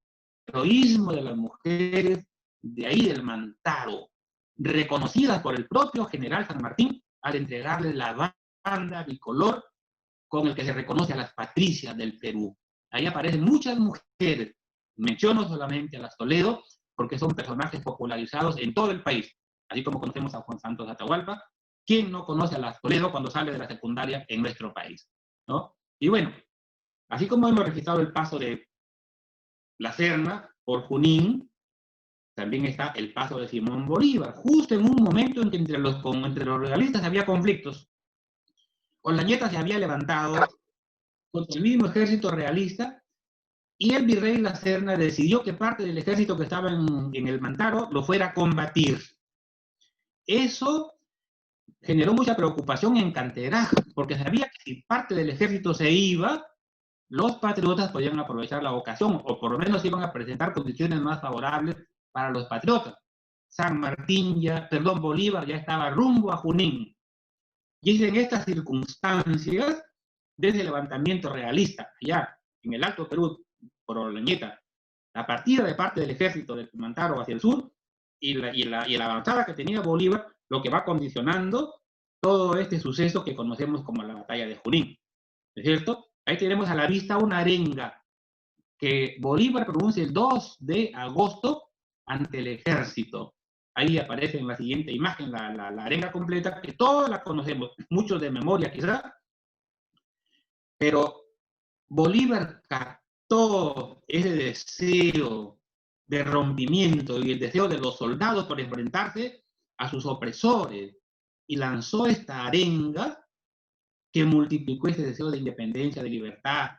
heroísmo de las mujeres de ahí del Mantaro, reconocidas por el propio general San Martín al entregarle la banda bicolor con el que se reconoce a las patricias del Perú. Ahí aparecen muchas mujeres. Menciono solamente a las Toledo porque son personajes popularizados en todo el país, así como conocemos a Juan Santos Atahualpa. ¿Quién no conoce a las Toledo cuando sale de la secundaria en nuestro país? ¿No? Y bueno, así como hemos registrado el paso de la Serna por Junín, también está el paso de Simón Bolívar, justo en un momento en que entre los realistas había conflictos. Olañeta se había levantado contra el mismo ejército realista y el virrey La Serna decidió que parte del ejército que estaba en el Mantaro lo fuera a combatir. Eso generó mucha preocupación en Canterac, porque sabía que si parte del ejército se iba, los patriotas podían aprovechar la ocasión, o por lo menos iban a presentar condiciones más favorables para los patriotas. Bolívar ya estaba rumbo a Junín. Y es en estas circunstancias, desde el levantamiento realista, allá en el Alto Perú, por Olañeta, la partida de parte del ejército de Mantaro hacia el sur y la avanzada que tenía Bolívar, lo que va condicionando todo este suceso que conocemos como la batalla de Junín. ¿Es cierto? Ahí tenemos a la vista una arenga que Bolívar pronuncia el 2 de agosto ante el ejército. Ahí aparece en la siguiente imagen la arenga completa, que todos la conocemos, muchos de memoria quizá, pero Bolívar captó ese deseo de rompimiento y el deseo de los soldados por enfrentarse a sus opresores y lanzó esta arenga que multiplicó ese deseo de independencia, de libertad,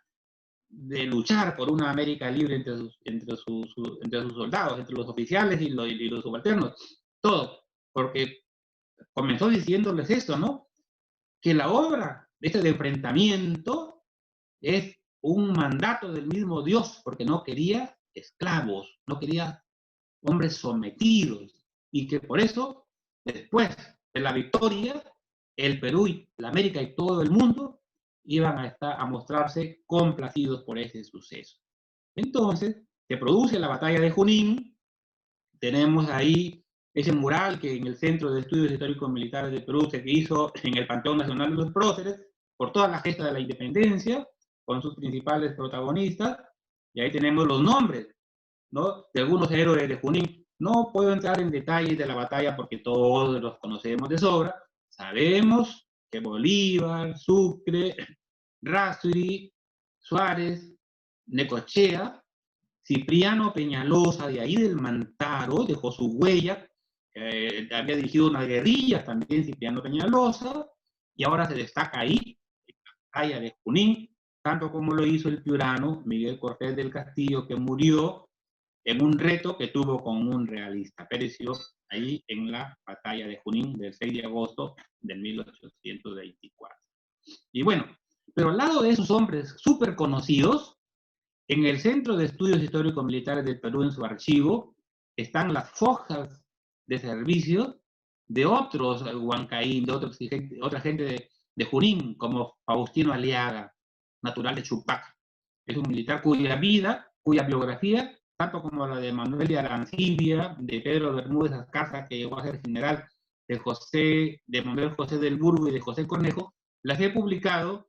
de luchar por una América libre entre sus soldados, entre los oficiales y los subalternos, todo, porque comenzó diciéndoles esto, ¿no? Que la obra de este enfrentamiento es un mandato del mismo Dios, porque no quería esclavos, no quería hombres sometidos, y que por eso, después de la victoria, el Perú y la América y todo el mundo iban a mostrarse complacidos por ese suceso. Entonces, se produce la batalla de Junín, tenemos ahí ese mural que en el Centro de Estudios Históricos Militares de Perú se hizo en el Panteón Nacional de los Próceres, por toda la gesta de la independencia, con sus principales protagonistas, y ahí tenemos los nombres, ¿no?, de algunos héroes de Junín. No puedo entrar en detalles de la batalla porque todos los conocemos de sobra. Sabemos que Bolívar, Sucre, Rasturi, Suárez, Necochea, Cipriano Peñalosa, de ahí del Mantaro, dejó su huella, había dirigido unas guerrillas también Cipriano Peñalosa, y ahora se destaca ahí, en la batalla de Junín, tanto como lo hizo el piurano Miguel Cortés del Castillo, que murió en un reto que tuvo con un realista, pereció ahí en la batalla de Junín del 6 de agosto de 1824. Y bueno, pero al lado de esos hombres súper conocidos, en el Centro de Estudios Históricos Militares del Perú, en su archivo, están las fojas de servicio de otros huancaín, de otra gente de Junín, como Faustino Aliaga, natural de Chupac. Es un militar cuya vida, cuya biografía, tanto como la de Manuel de Arancibia, de Pedro Bermúdez Ascarza, que llegó a ser general, de Manuel José del Burgo y de José Cornejo, las he publicado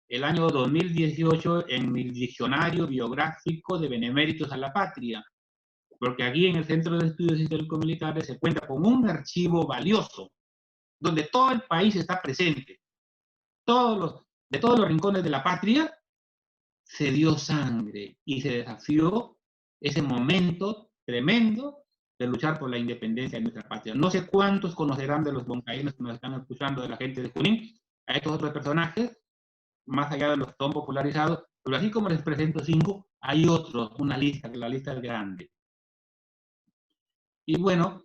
el año 2018 en mi diccionario biográfico de Beneméritos a la Patria, porque aquí en el Centro de Estudios Históricos Militares se cuenta con un archivo valioso, donde todo el país está presente, de todos los rincones de la patria se dio sangre y se desafió ese momento tremendo de luchar por la independencia de nuestra patria. No sé cuántos conocerán de los boncaínos que nos están escuchando, de la gente de Junín, a estos otros personajes, más allá de los que son popularizados, pero así como les presento 5, hay otros, una lista, que la lista es grande. Y bueno,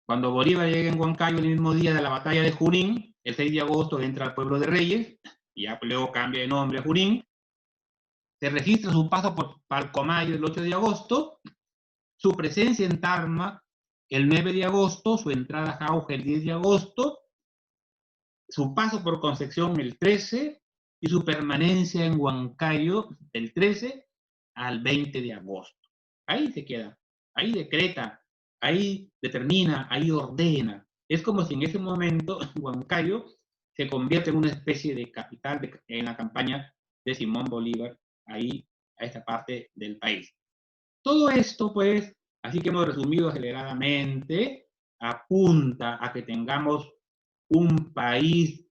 cuando Bolívar llega en Huancayo el mismo día de la batalla de Junín, el 6 de agosto entra al pueblo de Reyes, y ya luego cambia de nombre a Junín, se registra su paso por Palcomayo el 8 de agosto, su presencia en Tarma el 9 de agosto, su entrada a Jauja el 10 de agosto, su paso por Concepción el 13 y su permanencia en Huancayo del 13 al 20 de agosto. Ahí se queda, ahí decreta, ahí determina, ahí ordena. Es como si en ese momento Huancayo se convierte en una especie de capital en la campaña de Simón Bolívar, ahí a esta parte del país. Todo esto, pues, así que hemos resumido aceleradamente, apunta a que tengamos un país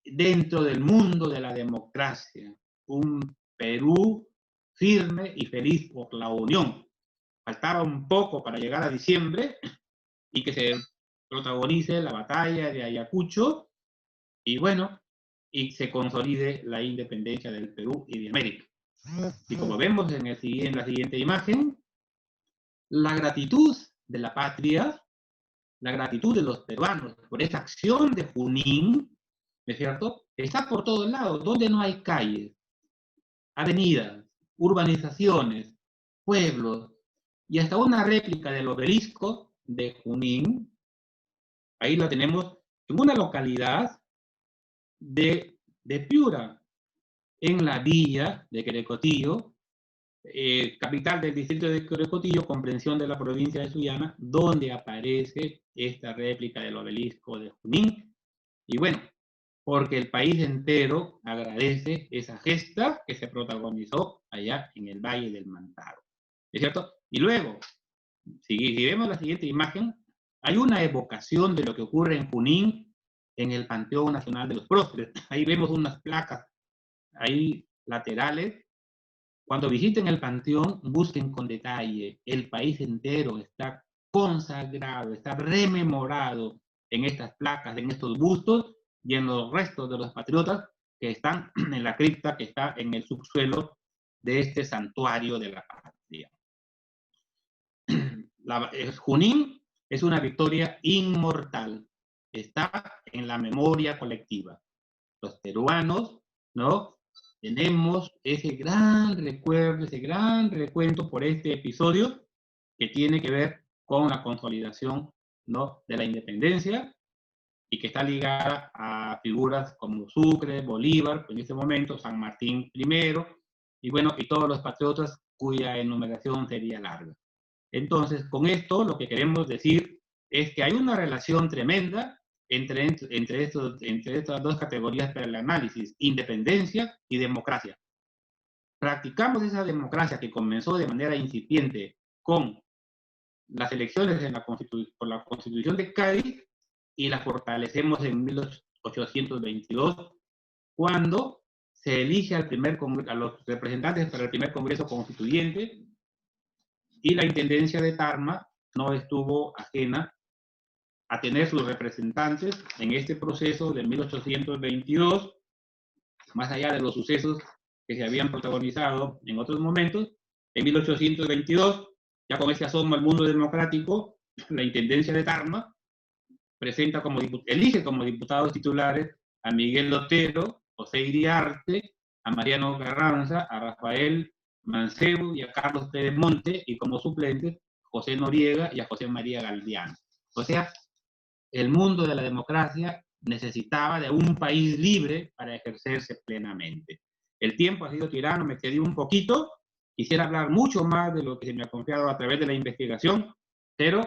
dentro del mundo de la democracia, un Perú firme y feliz por la unión. Faltaba un poco para llegar a diciembre y que se protagonice la batalla de Ayacucho y bueno, y se consolide la independencia del Perú y de América. Y como vemos en la siguiente imagen, la gratitud de la patria, la gratitud de los peruanos por esa acción de Junín, ¿no es cierto? Está por todos lados, donde no hay calles, avenidas, urbanizaciones, pueblos, y hasta una réplica del obelisco de Junín, ahí la tenemos en una localidad de Piura, en la villa de Querecotillo, capital del distrito de Querecotillo, comprensión de la provincia de Sullana, donde aparece esta réplica del obelisco de Junín. Y bueno, porque el país entero agradece esa gesta que se protagonizó allá en el Valle del Mantaro. ¿Es cierto? Y luego, si vemos la siguiente imagen, hay una evocación de lo que ocurre en Junín en el Panteón Nacional de los Próceres. Ahí vemos unas placas ahí laterales. Cuando visiten el panteón, busquen con detalle. El país entero está consagrado, está rememorado en estas placas, en estos bustos y en los restos de los patriotas que están en la cripta que está en el subsuelo de este santuario de la patria. Junín es una victoria inmortal. Está en la memoria colectiva. Los peruanos, ¿no? Tenemos ese gran recuerdo, ese gran recuento por este episodio que tiene que ver con la consolidación, ¿no?, de la independencia y que está ligada a figuras como Sucre, Bolívar, en este momento San Martín I, y bueno, y todos los patriotas cuya enumeración sería larga. Entonces, con esto lo que queremos decir es que hay una relación tremenda entre estas dos categorías para el análisis, independencia y democracia. Practicamos esa democracia que comenzó de manera incipiente con las elecciones por la Constitución de Cádiz y la fortalecemos en 1822, cuando se elige a los representantes para el primer Congreso Constituyente y la Intendencia de Tarma no estuvo ajena a tener sus representantes en este proceso de 1822, más allá de los sucesos que se habían protagonizado en otros momentos. En 1822, ya con ese asomo al mundo democrático, la Intendencia de Tarma, elige como diputados titulares a Miguel Otero, José Iriarte, a Mariano Carranza, a Rafael Mancebo y a Carlos Pedemonte, y como suplentes José Noriega y a José María Galdiano. O sea, el mundo de la democracia necesitaba de un país libre para ejercerse plenamente. El tiempo ha sido tirano, me quedé un poquito, quisiera hablar mucho más de lo que se me ha confiado a través de la investigación, pero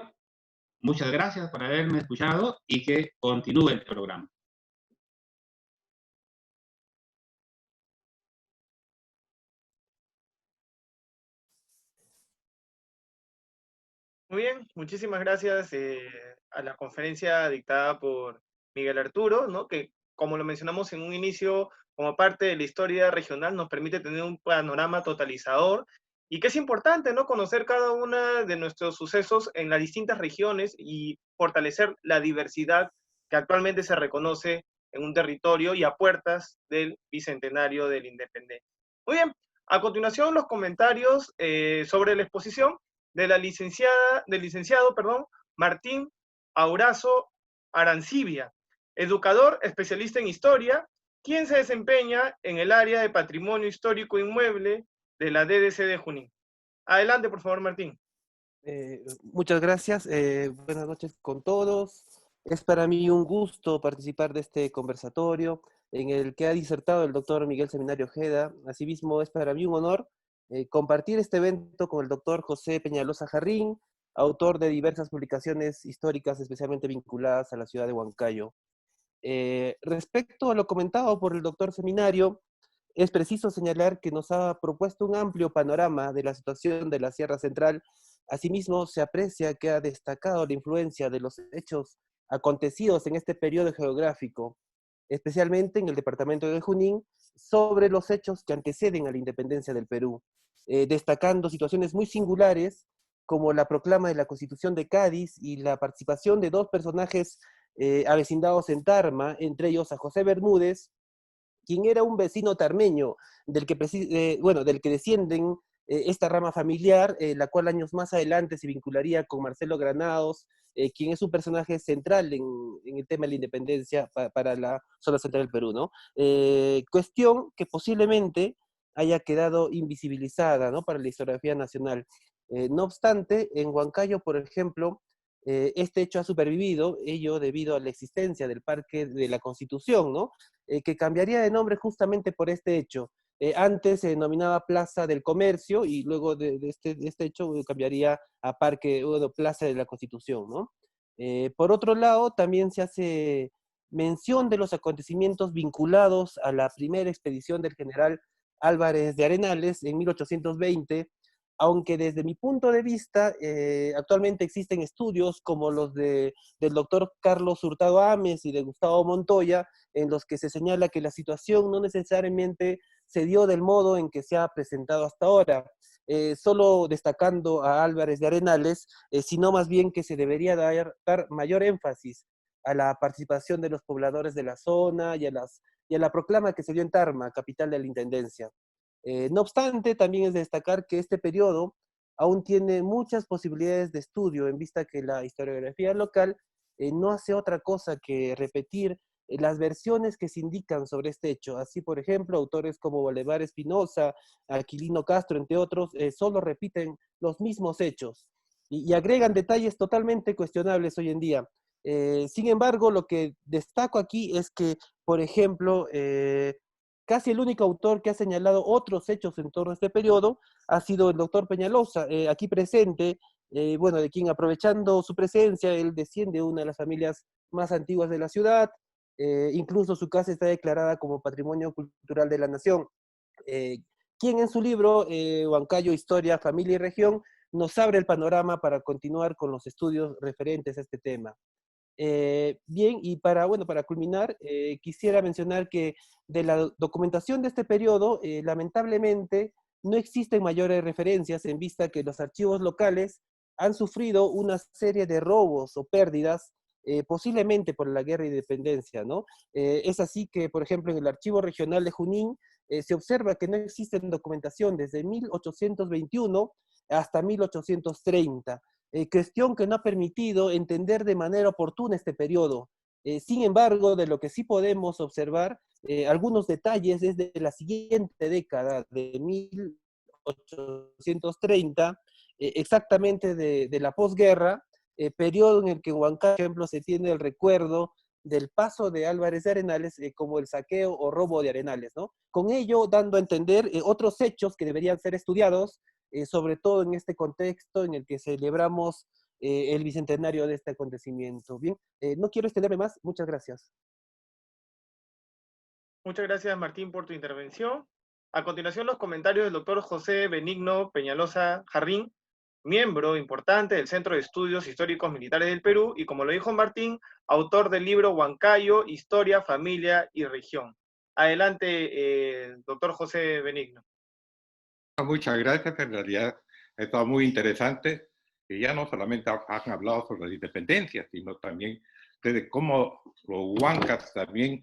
muchas gracias por haberme escuchado y que continúe el programa. Muy bien, muchísimas gracias a la conferencia dictada por Miguel Arturo, ¿no? Que, como lo mencionamos en un inicio, como parte de la historia regional, nos permite tener un panorama totalizador y que es importante, ¿no? Conocer cada uno de nuestros sucesos en las distintas regiones y fortalecer la diversidad que actualmente se reconoce en un territorio y a puertas del bicentenario de la independencia. Muy bien, a continuación los comentarios sobre la exposición de la del licenciado, Martín Aurazo Arancibia, educador especialista en historia, quien se desempeña en el área de patrimonio histórico inmueble de la DDC de Junín. Adelante, por favor, Martín. Muchas gracias. Buenas noches con todos. Es para mí un gusto participar de este conversatorio en el que ha disertado el doctor Miguel Seminario Ojeda. Asimismo, es para mí un honor compartir este evento con el doctor José Peñalosa Jarrín, autor de diversas publicaciones históricas especialmente vinculadas a la ciudad de Huancayo. Respecto a lo comentado por el doctor Seminario, es preciso señalar que nos ha propuesto un amplio panorama de la situación de la Sierra Central. Asimismo, se aprecia que ha destacado la influencia de los hechos acontecidos en este periodo geográfico, especialmente en el departamento de Junín, sobre los hechos que anteceden a la independencia del Perú, destacando situaciones muy singulares como la proclama de la Constitución de Cádiz y la participación de dos personajes avecindados en Tarma, entre ellos a José Bermúdez, quien era un vecino tarmeño del que, del que descienden esta rama familiar, la cual años más adelante se vincularía con Marcelo Granados, quien es un personaje central en el tema de la independencia para la zona central del Perú, ¿no? Cuestión que posiblemente haya quedado invisibilizada, ¿no?, para la historiografía nacional. No obstante, en Huancayo, por ejemplo, este hecho ha supervivido, ello debido a la existencia del Parque de la Constitución, ¿no?, que cambiaría de nombre justamente por este hecho. Antes se denominaba Plaza del Comercio y luego de este hecho cambiaría a Parque o Plaza de la Constitución, ¿no? Por otro lado, también se hace mención de los acontecimientos vinculados a la primera expedición del general Álvarez de Arenales en 1820, aunque desde mi punto de vista, actualmente existen estudios como los del doctor Carlos Hurtado Ames y de Gustavo Montoya, en los que se señala que la situación no necesariamente se dio del modo en que se ha presentado hasta ahora, solo destacando a Álvarez de Arenales, sino más bien que se debería dar mayor énfasis a la participación de los pobladores de la zona y a la proclama que se dio en Tarma, capital de la Intendencia. No obstante, también es de destacar que este periodo aún tiene muchas posibilidades de estudio, en vista que la historiografía local no hace otra cosa que repetir las versiones que se indican sobre este hecho. Así, por ejemplo, autores como Bolívar Espinosa, Aquilino Castro, entre otros, solo repiten los mismos hechos y agregan detalles totalmente cuestionables hoy en día. Sin embargo, lo que destaco aquí es que, por ejemplo, casi el único autor que ha señalado otros hechos en torno a este periodo ha sido el doctor Peñalosa, aquí presente, de quien, aprovechando su presencia, él desciende de una de las familias más antiguas de la ciudad, incluso su casa está declarada como Patrimonio Cultural de la Nación, quien en su libro, Huancayo, Historia, Familia y Región, nos abre el panorama para continuar con los estudios referentes a este tema. Bien, y para culminar, quisiera mencionar que de la documentación de este periodo, lamentablemente, no existen mayores referencias en vista que los archivos locales han sufrido una serie de robos o pérdidas, posiblemente por la guerra de independencia, ¿no? Es así que, por ejemplo, en el Archivo Regional de Junín, se observa que no existe documentación desde 1821 hasta 1830, cuestión que no ha permitido entender de manera oportuna este periodo. Sin embargo, de lo que sí podemos observar, algunos detalles desde la siguiente década de 1830, exactamente de la posguerra, periodo en el que Huancayo, por ejemplo, se tiene el recuerdo del paso de Álvarez de Arenales como el saqueo o robo de Arenales, ¿no? Con ello dando a entender otros hechos que deberían ser estudiados, sobre todo en este contexto en el que celebramos el bicentenario de este acontecimiento. Bien, no quiero extenderme más, muchas gracias. Muchas gracias, Martín, por tu intervención. A continuación, los comentarios del doctor José Benigno Peñalosa Jarrín, miembro importante del Centro de Estudios Históricos Militares del Perú y, como lo dijo Martín, autor del libro Huancayo, Historia, Familia y Región. Adelante, doctor José Benigno. Muchas gracias, en realidad ha estado muy interesante, y ya no solamente han hablado sobre la independencia, sino también de cómo los huancas también,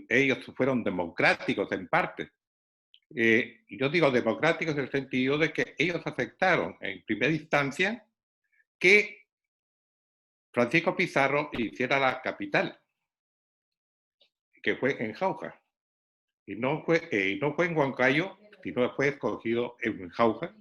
ellos fueron democráticos en parte. Yo digo democráticos en el sentido de que ellos aceptaron en primera instancia que Francisco Pizarro hiciera la capital, que fue en Jauja, y no fue en Huancayo, sino fue escogido en Jauja,